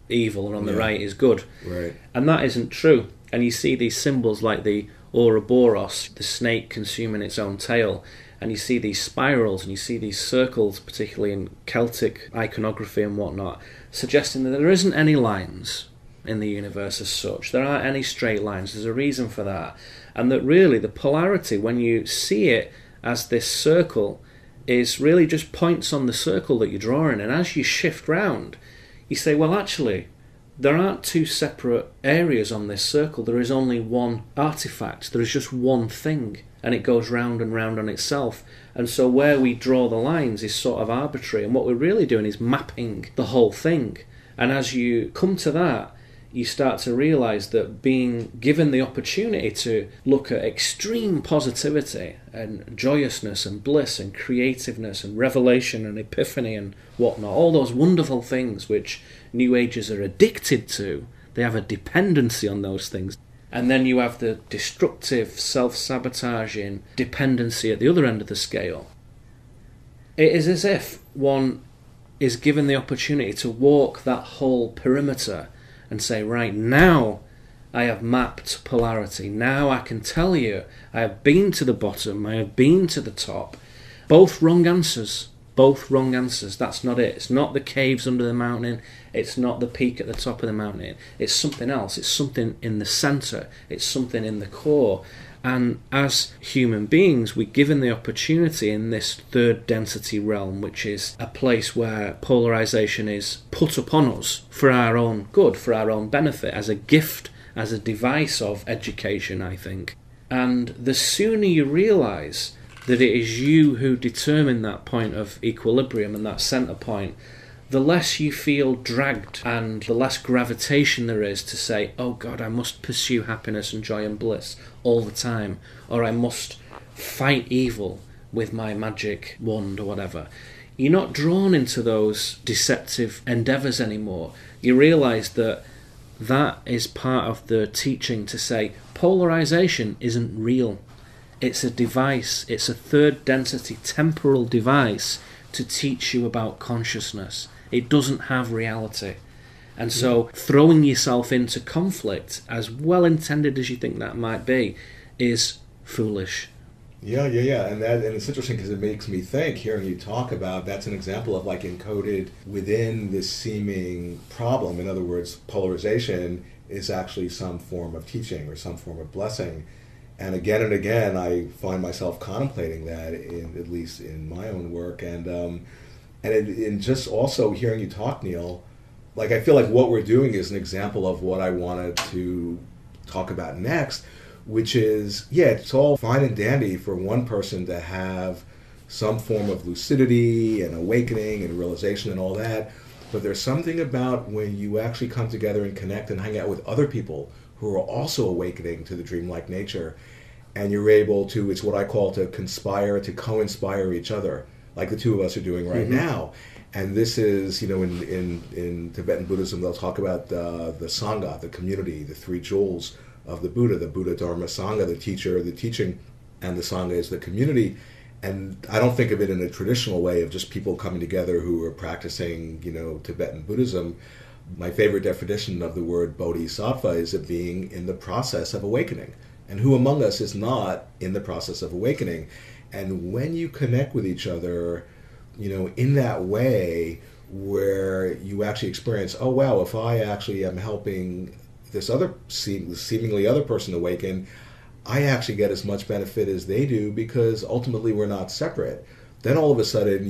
evil and on the right is good. Right. And that isn't true. And you see these symbols like the Ouroboros, the snake consuming its own tail, and you see these spirals and you see these circles, particularly in Celtic iconography and whatnot, suggesting that there isn't any lines in the universe as such. There aren't any straight lines. There's a reason for that. And that really the polarity, when you see it as this circle, is really just points on the circle that you're drawing. And as you shift round, you say, well, actually, there aren't two separate areas on this circle. There is only one artifact. There is just one thing. And it goes round and round on itself. And so where we draw the lines is sort of arbitrary. And what we're really doing is mapping the whole thing. And as you come to that, you start to realise that being given the opportunity to look at extreme positivity and joyousness and bliss and creativeness and revelation and epiphany and whatnot, all those wonderful things which New Agers are addicted to, they have a dependency on those things. And then you have the destructive, self-sabotaging dependency at the other end of the scale. It is as if one is given the opportunity to walk that whole perimeter and say, right, now I have mapped polarity. Now I can tell you I have been to the bottom, I have been to the top. Both wrong answers. Both wrong answers. That's not it. It's not the caves under the mountain. It's not the peak at the top of the mountain. It's something else. It's something in the centre. It's something in the core. And as human beings, we're given the opportunity in this third density realm, which is a place where polarization is put upon us for our own good, for our own benefit, as a gift, as a device of education, I think. And the sooner you realise that it is you who determine that point of equilibrium and that centre point, the less you feel dragged and the less gravitation there is to say, oh God, I must pursue happiness and joy and bliss all the time, or I must fight evil with my magic wand or whatever. You're not drawn into those deceptive endeavours anymore. You realise that that is part of the teaching to say polarisation isn't real. It's a device, it's a third density temporal device to teach you about consciousness. It doesn't have reality. And so throwing yourself into conflict, as well intended as you think that might be, is foolish. Yeah. And it's interesting because it makes me think, hearing you talk about, that's an example of like encoded within this seeming problem. In other words, polarization is actually some form of teaching or some form of blessing. And again, I find myself contemplating that, at least in my own work. And in just also hearing you talk, Neil, like I feel like what we're doing is an example of what I wanted to talk about next, which is, it's all fine and dandy for one person to have some form of lucidity and awakening and realization and all that, but there's something about when you actually come together and connect and hang out with other people who are also awakening to the dreamlike nature, and you're able to, it's what I call to conspire, to co-inspire each other, like the two of us are doing right now. And this is, in Tibetan Buddhism, they'll talk about the Sangha, the community, the three jewels of the Buddha Dharma Sangha, the teacher, the teaching, and the Sangha is the community. And I don't think of it in a traditional way of just people coming together who are practicing, Tibetan Buddhism. My favorite definition of the word bodhisattva is it being in the process of awakening. And who among us is not in the process of awakening? And when you connect with each other, in that way where you actually experience, oh wow, if I actually am helping this other seemingly other person awaken, I actually get as much benefit as they do because ultimately we're not separate. Then all of a sudden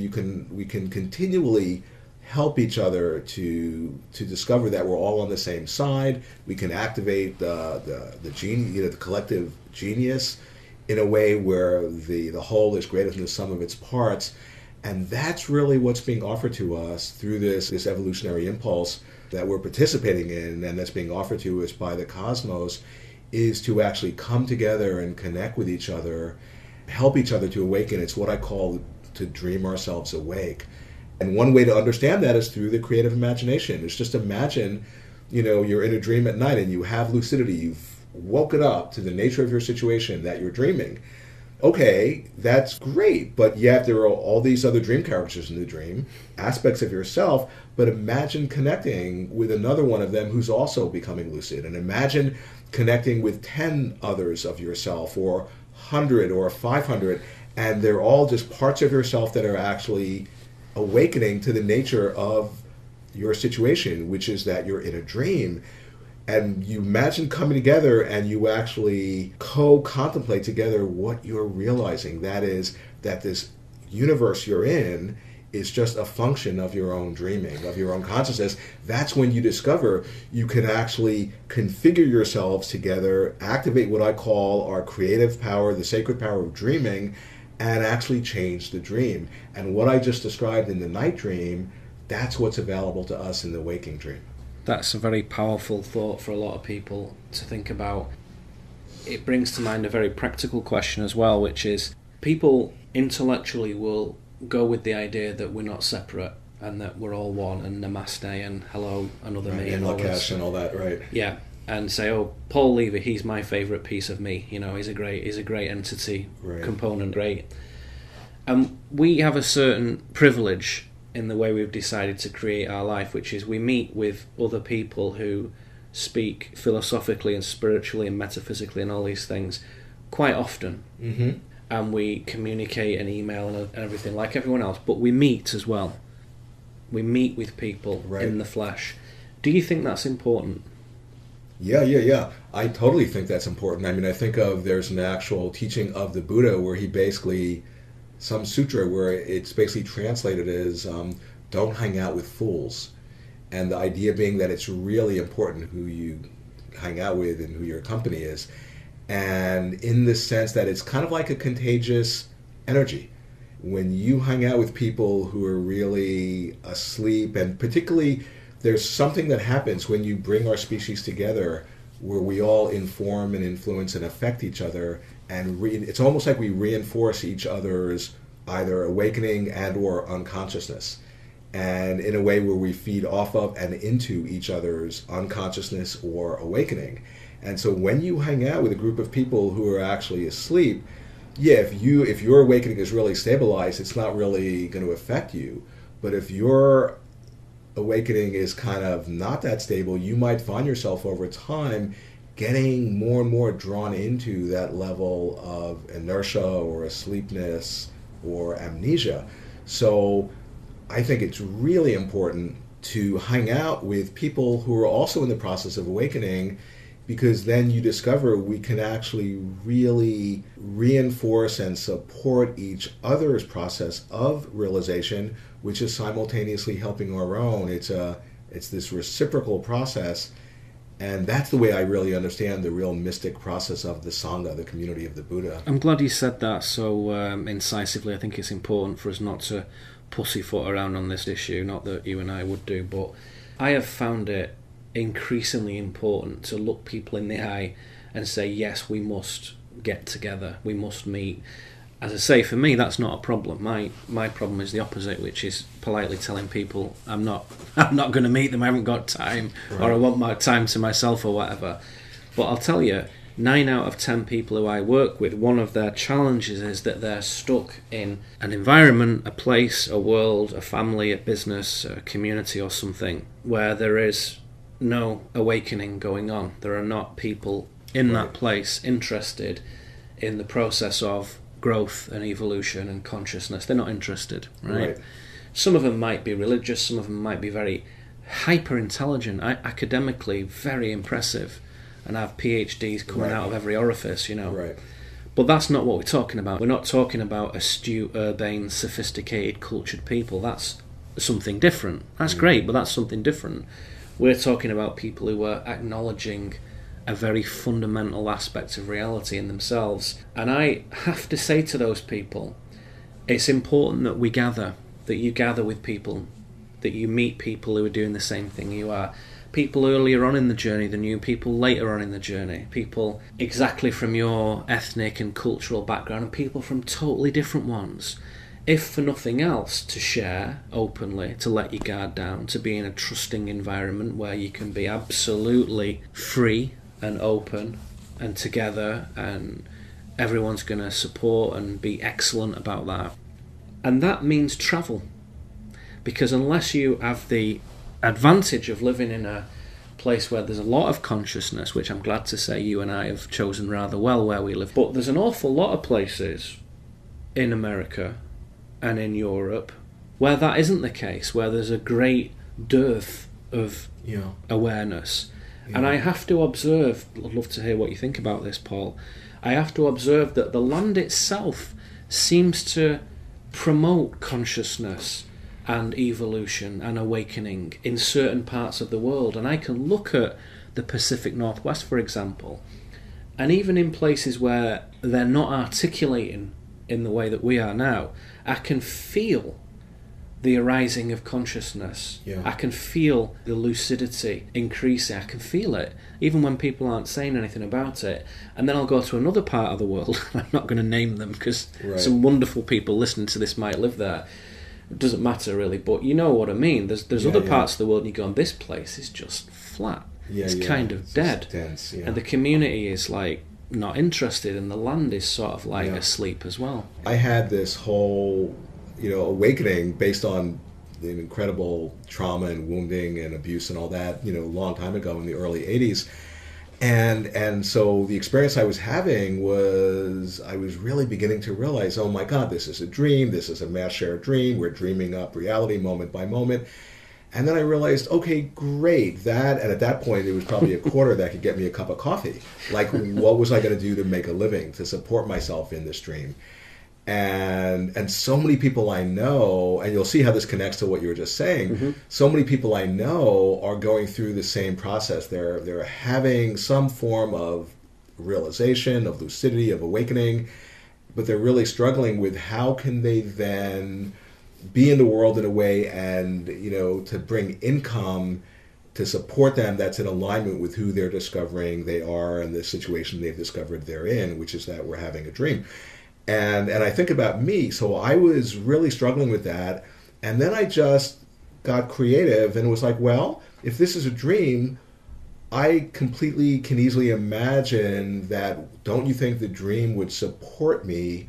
we can continually help each other to discover that we're all on the same side. We can activate the collective genius in a way where the whole is greater than the sum of its parts. And that's really what's being offered to us through this evolutionary impulse that we're participating in, and that's being offered to us by the cosmos, is to actually come together and connect with each other, help each other to awaken. It's what I call to dream ourselves awake. And one way to understand that is through the creative imagination. It's just imagine, you're in a dream at night and you have lucidity. You've woken up to the nature of your situation that you're dreaming. Okay, that's great, but yet there are all these other dream characters in the dream, aspects of yourself, but imagine connecting with another one of them who's also becoming lucid, and imagine connecting with 10 others of yourself, or 100 or 500, and they're all just parts of yourself that are actually awakening to the nature of your situation, which is that you're in a dream. And you imagine coming together and you actually co-contemplate together what you're realizing. That is, that this universe you're in is just a function of your own dreaming, of your own consciousness. That's when you discover you can actually configure yourselves together, activate what I call our creative power, the sacred power of dreaming, and actually change the dream. And what I just described in the night dream, that's what's available to us in the waking dream. That's a very powerful thought for a lot of people to think about. It brings to mind a very practical question as well, which is people intellectually will go with the idea that we're not separate and that we're all one, and namaste and hello, another right, me, and all this. And all that, right? Yeah, and say, oh, Paul Levy, he's my favourite piece of me. He's a great entity, right. Component, great. And we have a certain privilege in the way we've decided to create our life, which is we meet with other people who speak philosophically and spiritually and metaphysically and all these things quite often. Mm-hmm. And we communicate and email and everything like everyone else, but we meet as well. We meet with people right. in the flesh. Do you think that's important? Yeah. I totally think that's important. I mean, I think there's an actual teaching of the Buddha where he basically, some sutra where it's basically translated as don't hang out with fools. And the idea being that it's really important who you hang out with and who your company is. And in the sense that it's kind of like a contagious energy. When you hang out with people who are really asleep, and particularly there's something that happens when you bring our species together where we all inform and influence and affect each other, and it's almost like we reinforce each other's either awakening and or unconsciousness, and in a way where we feed off of and into each other's unconsciousness or awakening. And so when you hang out with a group of people who are actually asleep, yeah, if your awakening is really stabilized, it's not really going to affect you. But if your awakening is kind of not that stable, you might find yourself over time getting more and more drawn into that level of inertia or asleepness or amnesia. So I think it's really important to hang out with people who are also in the process of awakening, because then you discover we can actually really reinforce and support each other's process of realization, which is simultaneously helping our own. It's this reciprocal process, and that's the way I really understand the real mystic process of the Sangha, the community of the Buddha. I'm glad you said that so incisively. I think it's important for us not to pussyfoot around on this issue, not that you and I would do, but I have found it increasingly important to look people in the eye and say, yes, we must get together, we must meet. As I say, for me, that's not a problem. My problem is the opposite, which is politely telling people I'm not going to meet them, I haven't got time, right, or I want my time to myself or whatever. But I'll tell you, 9 out of 10 people who I work with, one of their challenges is that they're stuck in an environment, a place, a world, a family, a business, a community or something, where there is no awakening going on. There are not people in that place, interested in the process of growth and evolution and consciousness. They're not interested, right? Some of them might be religious, some of them might be very hyper intelligent, academically very impressive, and have PhDs coming out of every orifice, you know. Right. But that's not what we're talking about. We're not talking about astute, urbane, sophisticated, cultured people. That's something different. That's great, but that's something different. We're talking about people who are acknowledging a very fundamental aspect of reality in themselves. And I have to say to those people, it's important that we gather, that you gather with people, that you meet people who are doing the same thing you are. People earlier on in the journey than you, people later on in the journey, people exactly from your ethnic and cultural background, and people from totally different ones. If for nothing else, to share openly, to let your guard down, to be in a trusting environment where you can be absolutely free and open and together, and everyone's going to support and be excellent about that. And that means travel. Because unless you have the advantage of living in a place where there's a lot of consciousness, which I'm glad to say you and I have chosen rather well where we live, but there's an awful lot of places in America and in Europe where that isn't the case, where there's a great dearth of awareness. And I have to observe, I'd love to hear what you think about this, Paul, I have to observe that the land itself seems to promote consciousness and evolution and awakening in certain parts of the world. And I can look at the Pacific Northwest, for example, and even in places where they're not articulating in the way that we are now, I can feel the arising of consciousness. I can feel the lucidity increasing. I can feel it, even when people aren't saying anything about it. And then I'll go to another part of the world. I'm not going to name them because some wonderful people listening to this might live there. It doesn't matter really, but you know what I mean. There's other parts of the world and you go, this place is just flat. It's kind of dead. Dense, and the community is like not interested, and the land is sort of like asleep as well. I had this whole awakening based on the incredible trauma and wounding and abuse and all that, a long time ago in the early 80s. And so the experience I was having was I was really beginning to realize, oh my God, this is a dream. This is a mass shared dream. We're dreaming up reality moment by moment. And then I realized, okay, great, and at that point it was probably a quarter that could get me a cup of coffee. Like, what was I going to do to make a living, to support myself in this dream? And so many people I know, and you'll see how this connects to what you were just saying, so many people I know are going through the same process. They're having some form of realization, of lucidity, of awakening, but they're really struggling with how can they then be in the world in a way and, to bring income to support them that's in alignment with who they're discovering they are and the situation they've discovered they're in, which is that we're having a dream. And I think about me, so I was really struggling with that, and then I just got creative and was like, well, if this is a dream, I completely can easily imagine that, don't you think the dream would support me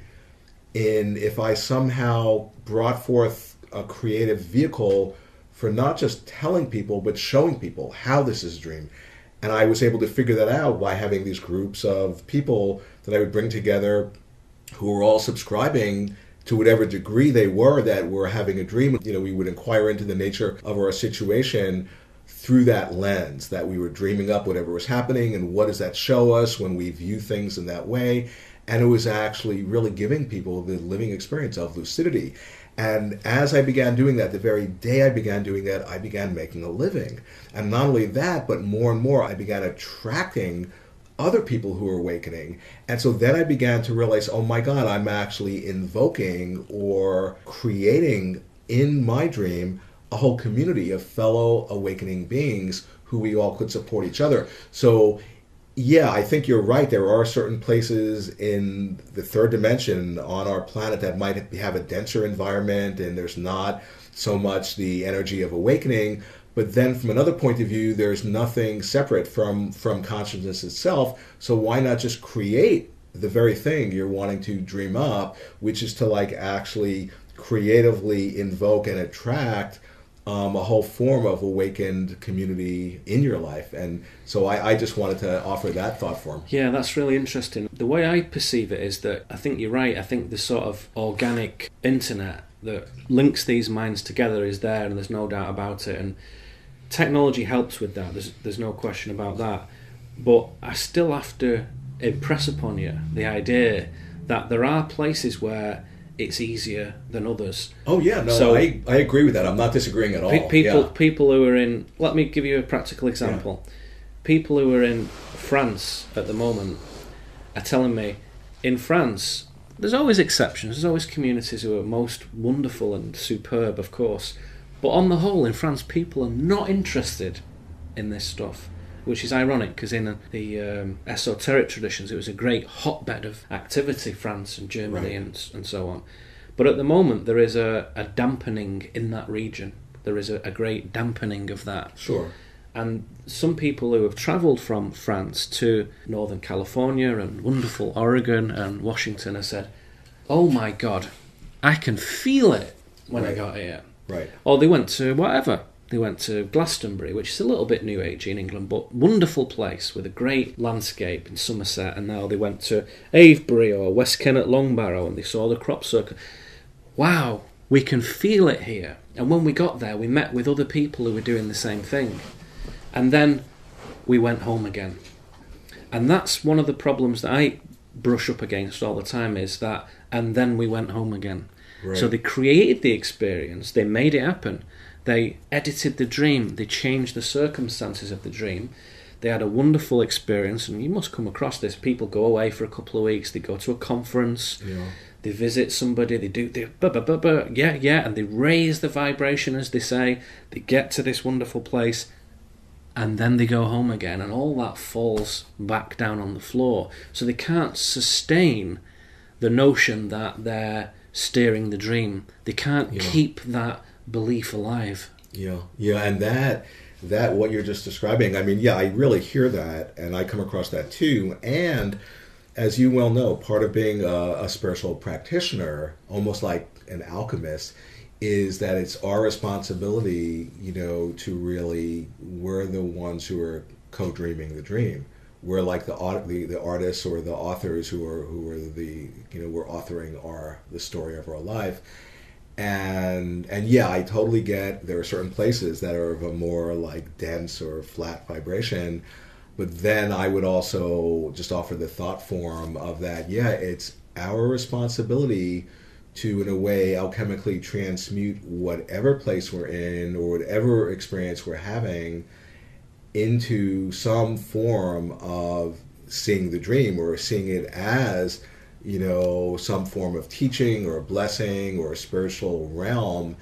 in if I somehow brought forth a creative vehicle for not just telling people, but showing people how this is a dream. And I was able to figure that out by having these groups of people that I would bring together who were all subscribing to whatever degree they were that were having a dream. We would inquire into the nature of our situation through that lens, that we were dreaming up whatever was happening and what does that show us when we view things in that way. And it was actually really giving people the living experience of lucidity. And as I began doing that, the very day I began doing that, I began making a living. And not only that, but more and more I began attracting other people who are awakening. And so then I began to realize, oh my God, I'm actually invoking or creating in my dream a whole community of fellow awakening beings who we all could support each other. So yeah, I think you're right. There are certain places in the third dimension on our planet that might have a denser environment and there's not so much the energy of awakening. But then from another point of view, there's nothing separate from consciousness itself. So why not just create the very thing you're wanting to dream up, which is to actually creatively invoke and attract a whole form of awakened community in your life. And so I just wanted to offer that thought form. Yeah, that's really interesting. The way I perceive it is that I think you're right. I think the sort of organic internet that links these minds together is there, and there's no doubt about it. And technology helps with that. There's no question about that. But I still have to impress upon you the idea that there are places where it's easier than others. Oh yeah, no, so, I agree with that. I'm not disagreeing at all. People who are in, let me give you a practical example. Yeah. People who are in France at the moment are telling me, in France, there's always exceptions. There's always communities who are most wonderful and superb, of course. But on the whole, in France, people are not interested in this stuff, which is ironic because in the esoteric traditions, it was a great hotbed of activity, France and Germany, right, and so on. But at the moment, there is a dampening in that region. There is a great dampening of that. Sure. And some people who have travelled from France to Northern California and wonderful Oregon and Washington have said, oh my God, I can feel it when I got here. Right. Or they went to whatever. They went to Glastonbury, which is a little bit new agey in England, but wonderful place with a great landscape in Somerset. And now they went to Avebury or West Kennet Longbarrow and they saw the crop circle. Wow, we can feel it here. And when we got there, we met with other people who were doing the same thing. And then we went home again. And that's one of the problems that I brush up against all the time is that, and then we went home again. Right. So they created the experience, they made it happen. They edited the dream, they changed the circumstances of the dream. They had a wonderful experience, and you must come across this. People go away for a couple of weeks, they go to a conference, they visit somebody, they do the and they raise the vibration, as they say. They get to this wonderful place, and then they go home again, and all that falls back down on the floor. So they can't sustain the notion that they're steering the dream. They can't keep that belief alive. And that what you're just describing, I mean, I really hear that, and I come across that too. And as you well know, part of being a spiritual practitioner, almost like an alchemist, is that it's our responsibility, to really, we're the ones who are co-dreaming the dream. We're like the artists or the authors who are the, we're authoring the story of our life. And I totally get there are certain places that are of a more like dense or flat vibration, but then I would also just offer the thought form of that, it's our responsibility to, in a way, alchemically transmute whatever place we're in or whatever experience we're having into some form of seeing the dream or seeing it as, some form of teaching or a blessing or a spiritual realm.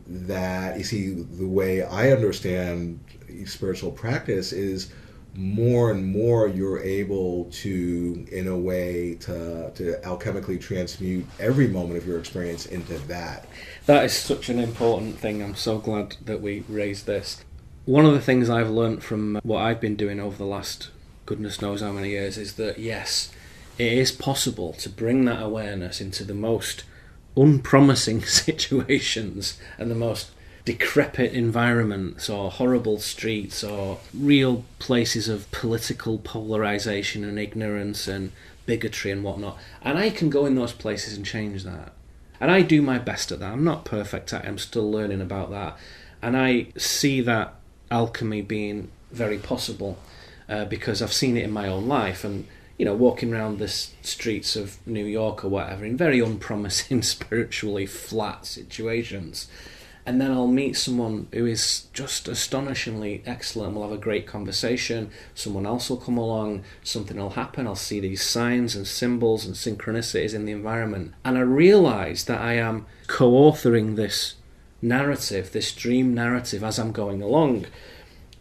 That, you see, the way I understand spiritual practice is more and more you're able to, in a way, to alchemically transmute every moment of your experience into that. That is such an important thing. I'm so glad that we raised this. One of the things I've learned from what I've been doing over the last goodness knows how many years is that, yes, it is possible to bring that awareness into the most unpromising situations and the most decrepit environments or horrible streets or real places of political polarization and ignorance and bigotry and whatnot. And I can go in those places and change that. And I do my best at that. I'm not perfect at it. I'm still learning about that. And I see that alchemy being very possible because I've seen it in my own life. And walking around the streets of New York or whatever in very unpromising, spiritually flat situations. And then I'll meet someone who is just astonishingly excellent. We'll have a great conversation. Someone else will come along. Something will happen. I'll see these signs and symbols and synchronicities in the environment. And I realise that I am co-authoring this narrative, this dream narrative, as I'm going along.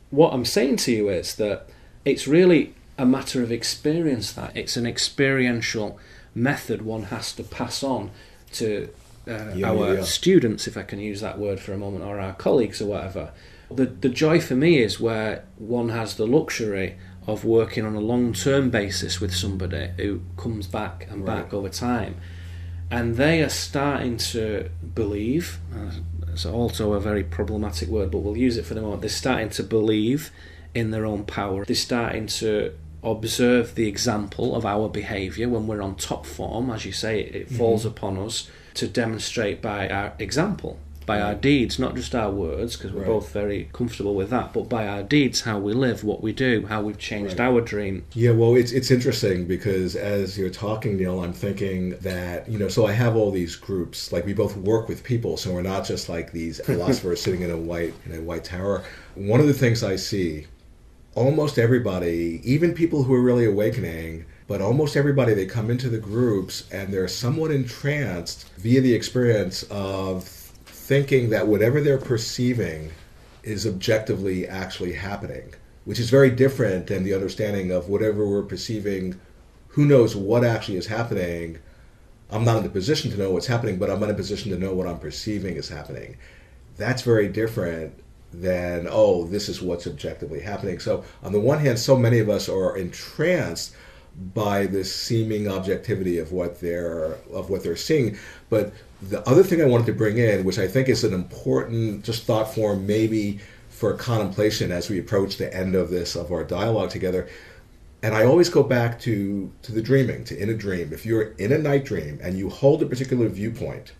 What I'm saying to you is that it's really a matter of experience. That it's an experiential method one has to pass on to our students, if I can use that word for a moment, or our colleagues or whatever. The joy for me is where one has the luxury of working on a long-term basis with somebody who comes back and back over time, and they are starting to believe, it's also a very problematic word, but we'll use it for the moment. They're starting to believe in their own power. They're starting to observe the example of our behaviour when we're on top form. As you say, it falls upon us to demonstrate by our example, by our deeds, not just our words, because we're both very comfortable with that, but by our deeds, how we live, what we do, how we've changed our dream. Yeah, well, it's interesting because as you're talking, Neil, I'm thinking that, so I have all these groups, like we both work with people, so we're not just like these philosophers sitting in a white tower. One of the things I see, almost everybody, even people who are really awakening, but almost everybody, they come into the groups and they're somewhat entranced via the experience of thinking that whatever they're perceiving is objectively actually happening, which is very different than the understanding of whatever we're perceiving, who knows what actually is happening. I'm not in the position to know what's happening, but I'm in a position to know what I'm perceiving is happening. That's very different than, this is what's objectively happening. So on the one hand, so many of us are entranced by this seeming objectivity of what they're seeing. But the other thing I wanted to bring in, which I think is an important just thought form maybe for contemplation as we approach the end of our dialogue together, and I always go back to the dreaming, to in a dream. If you're in a night dream and you hold a particular viewpoint,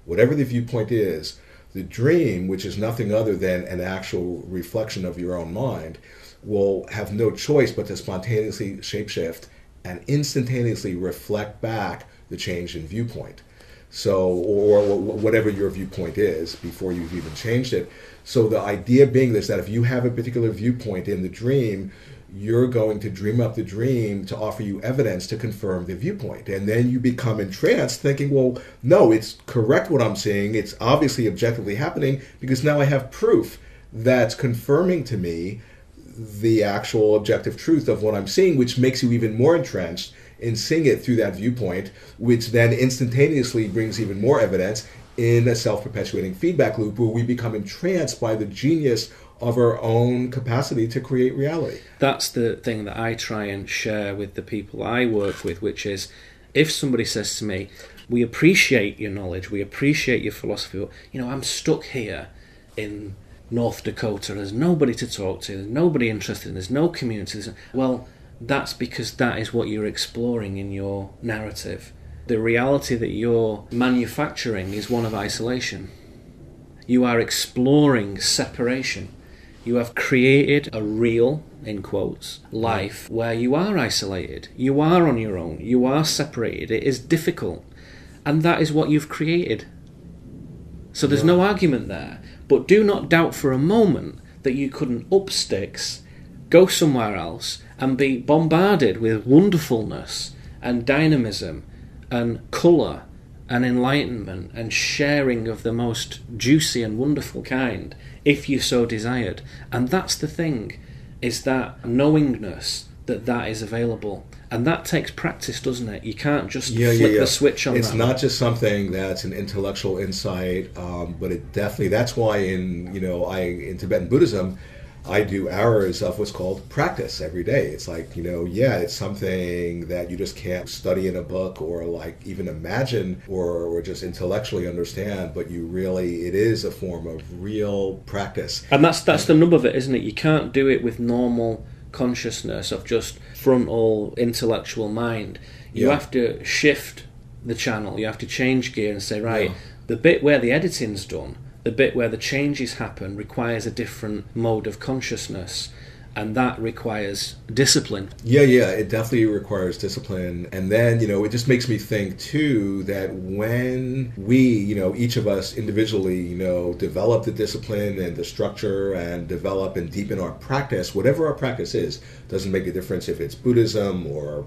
whatever the viewpoint is, the dream, which is nothing other than an actual reflection of your own mind, will have no choice but to spontaneously shapeshift and instantaneously reflect back the change in viewpoint. So, or whatever your viewpoint is before you've even changed it. So the idea being is that if you have a particular viewpoint in the dream, you're going to dream up the dream to offer you evidence to confirm the viewpoint. And then you become entranced thinking, well, no, it's correct what I'm seeing. It's obviously objectively happening because now I have proof that's confirming to me the actual objective truth of what I'm seeing, which makes you even more entrenched in seeing it through that viewpoint, which then instantaneously brings even more evidence in a self-perpetuating feedback loop where we become entranced by the genius of our own capacity to create reality. That's the thing that I try and share with the people I work with, which is if somebody says to me, we appreciate your knowledge, we appreciate your philosophy, but, I'm stuck here in North Dakota, there's nobody to talk to, there's nobody interested, there's no community. Well, that's because that is what you're exploring in your narrative. The reality that you're manufacturing is one of isolation. You are exploring separation. You have created a real, in quotes, life where you are isolated. You are on your own. You are separated. It is difficult. And that is what you've created. So there's no argument there. But do not doubt for a moment that you couldn't up sticks, go somewhere else, and be bombarded with wonderfulness and dynamism and colour and enlightenment and sharing of the most juicy and wonderful kind, if you so desired. And that's the thing, is that knowingness that is available. And that takes practice, doesn't it? You can't just flip the switch on it's that. It's not just something that's an intellectual insight, but it definitely, that's why in Tibetan Buddhism, I do hours of what's called practice every day. It's like, it's something that you just can't study in a book or like even imagine or just intellectually understand, but it is a form of real practice. And that's the nub of it, isn't it? You can't do it with normal consciousness of just frontal intellectual mind. You have to shift the channel. You have to change gear and say, right, the bit where the editing's done, the bit where the changes happen requires a different mode of consciousness, and that requires discipline. Yeah, it definitely requires discipline. And then, it just makes me think, too, that when we, each of us individually, develop the discipline and the structure and develop and deepen our practice, whatever our practice is, doesn't make a difference if it's Buddhism or,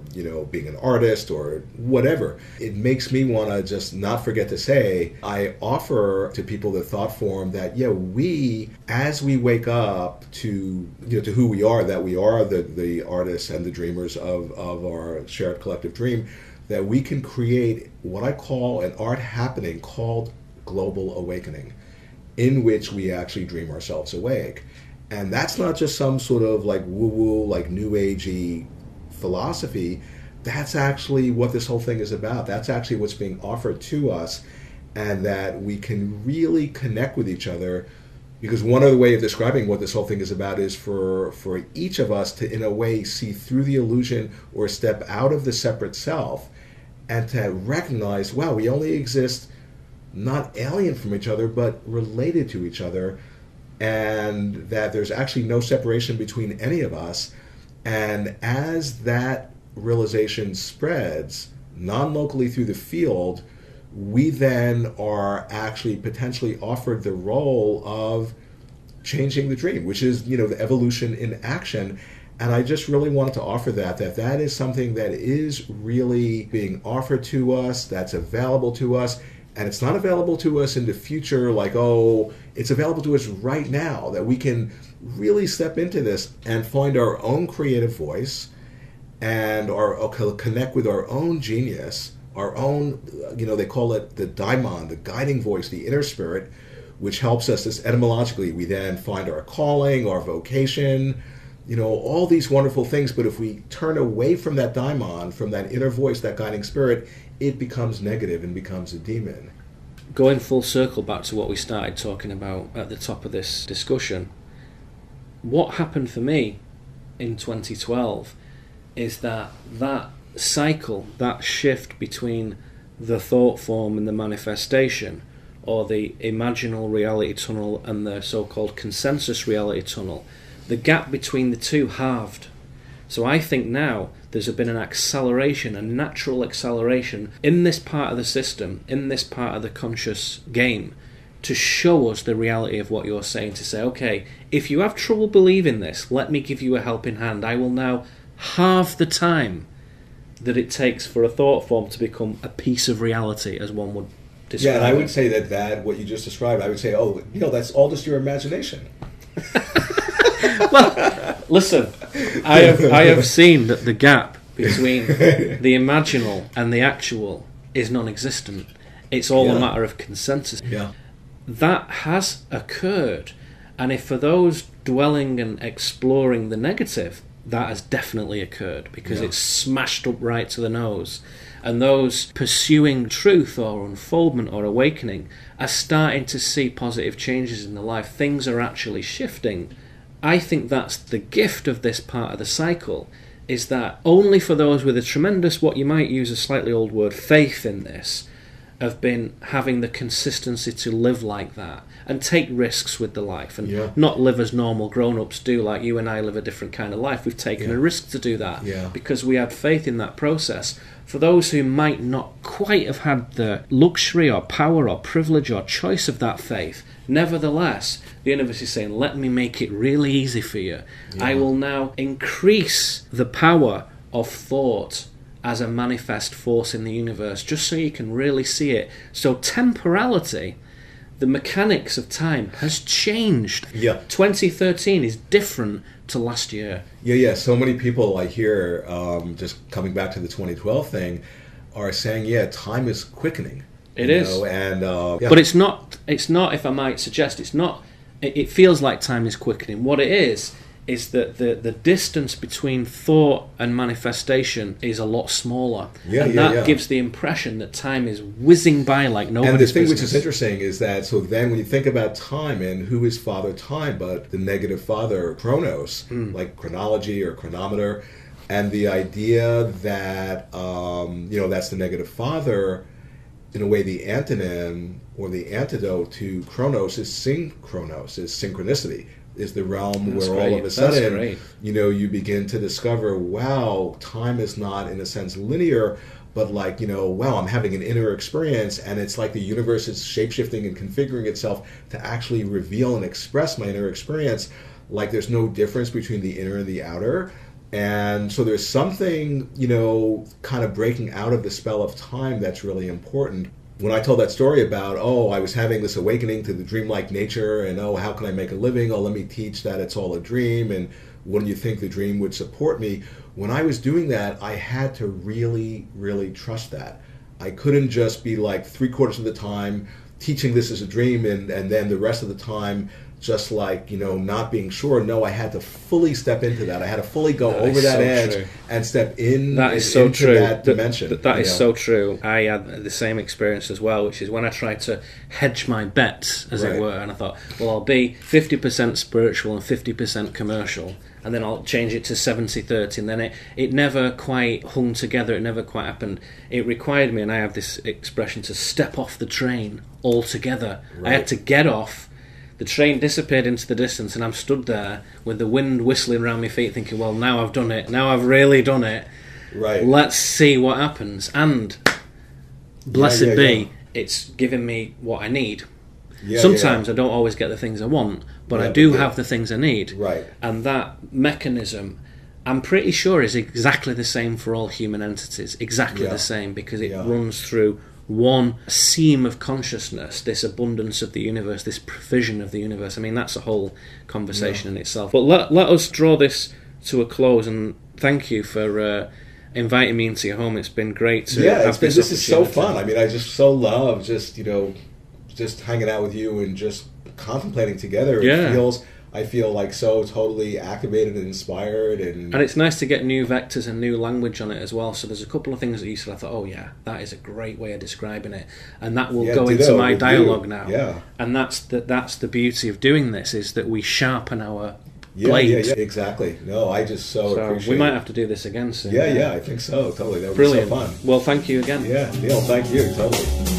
being an artist or whatever. It makes me want to just not forget to say, I offer to people the thought form that, we, as we wake up to who we are, that we are the artists and the dreamers of our shared collective dream, that we can create what I call an art happening called global awakening, in which we actually dream ourselves awake. And that's not just some sort of like woo-woo, like new agey philosophy. That's actually what this whole thing is about. That's actually what's being offered to us. and that we can really connect with each other. Because one other way of describing what this whole thing is about is for each of us to, in a way, see through the illusion or step out of the separate self and to recognize, wow, we only exist not alien from each other, but related to each other, and that there's actually no separation between any of us. And as that realization spreads non-locally through the field, we then are actually potentially offered the role of changing the dream, which is, the evolution in action. And I just really wanted to offer that is something that is really being offered to us, that's available to us. And it's not available to us in the future like, oh, it's available to us right now, that we can really step into this and find our own creative voice and connect with our own genius, our own, they call it the daimon, the guiding voice, the inner spirit, which helps us this etymologically. We then find our calling, our vocation, all these wonderful things. But if we turn away from that daimon, from that inner voice, that guiding spirit, it becomes negative and becomes a demon. Going full circle back to what we started talking about at the top of this discussion, what happened for me in 2012 is that cycle, that shift between the thought form and the manifestation, or the imaginal reality tunnel and the so-called consensus reality tunnel, the gap between the two halved. So I think now there's been an acceleration, a natural acceleration in this part of the system, in this part of the conscious game, to show us the reality of what you're saying, to say, okay, if you have trouble believing this, let me give you a helping hand. I will now halve the time that it takes for a thought form to become a piece of reality, as one would describe. Yeah, and I would say that what you just described, I would say, that's all just your imagination. Well, listen, I have seen that the gap between the imaginal and the actual is non-existent. It's all a matter of consensus. Yeah. That has occurred, and if for those dwelling and exploring the negative, that has definitely occurred, because it's smashed up right to the nose. And those pursuing truth or unfoldment or awakening are starting to see positive changes in their life. Things are actually shifting. I think that's the gift of this part of the cycle, is that only for those with a tremendous, what you might use a slightly old word, faith in this, have been having the consistency to live like that and take risks with the life and not live as normal grown-ups do, like you and I live a different kind of life. We've taken a risk to do that because we had faith in that process. For those who might not quite have had the luxury or power or privilege or choice of that faith, nevertheless, the universe is saying, let me make it really easy for you. I will now increase the power of thought as a manifest force in the universe, just so you can really see it. So temporality, the mechanics of time, has changed. 2013 is different to last year. So many people I hear, just coming back to the 2012 thing, are saying, time is quickening. It is. But it's not, if I might suggest, it feels like time is quickening. What it is that the distance between thought and manifestation is a lot smaller. That gives the impression that time is whizzing by like nobody's And the thing business. which is interesting is that, so then when you think about time, and who is Father Time but the negative father, Chronos, like chronology or chronometer, and the idea that, that's the negative father, in a way the antonym or the antidote to Chronos is synchronos, is synchronicity. Is the realm where all of a sudden, you begin to discover, wow, time is not in a sense linear, but like, wow, I'm having an inner experience, and it's like the universe is shapeshifting and configuring itself to actually reveal and express my inner experience. Like there's no difference between the inner and the outer. And so there's something, kind of breaking out of the spell of time that's really important. When I told that story about, I was having this awakening to the dreamlike nature, and how can I make a living? Let me teach that it's all a dream, and wouldn't you think the dream would support me? When I was doing that, I had to really, really trust that. I couldn't just be like 3/4 of the time teaching this as a dream, and then the rest of the time just like, not being sure. No, I had to fully step into that. I had to fully go That over is that so edge true. and step in That is so into true. that dimension. That is so true. I had the same experience as well, which is when I tried to hedge my bets, as it Right. were, and I thought, well, I'll be 50% spiritual and 50% commercial, and then I'll change it to 70-30, and then it never quite hung together, it never quite happened. It required me, and I have this expression, to step off the train altogether. Right. I had to get off. The train disappeared into the distance, and I'm stood there with the wind whistling around my feet thinking, well, now I've done it. Now I've really done it. Right. Let's see what happens. And blessed be, yeah. it's giving me what I need. Yeah, Sometimes I don't always get the things I want, but Yeah, I do but have the things I need. Right. And that mechanism, I'm pretty sure, is exactly the same for all human entities. Exactly Yeah. the same, because it Yeah. runs through one seam of consciousness, this abundance of the universe, this provision of the universe. I mean, that's a whole conversation in itself. But let us draw this to a close, and thank you for inviting me into your home. It's been great to have this is so opportunity. fun. I mean, I just so love just hanging out with you and just contemplating together. Yeah. I feel like so totally activated and inspired, and it's nice to get new vectors and new language on it as well. So there's a couple of things that you said, I thought, oh yeah, that is a great way of describing it, and that will go into my dialogue now. Yeah. And that's the beauty of doing this, is that we sharpen our Yeah, blade. yeah, exactly. No, I just so appreciate. We might have to do this again soon. Yeah, I think so. Totally, that would Brilliant. be so fun. Well, thank you again. Yeah, Neil, thank you. Totally.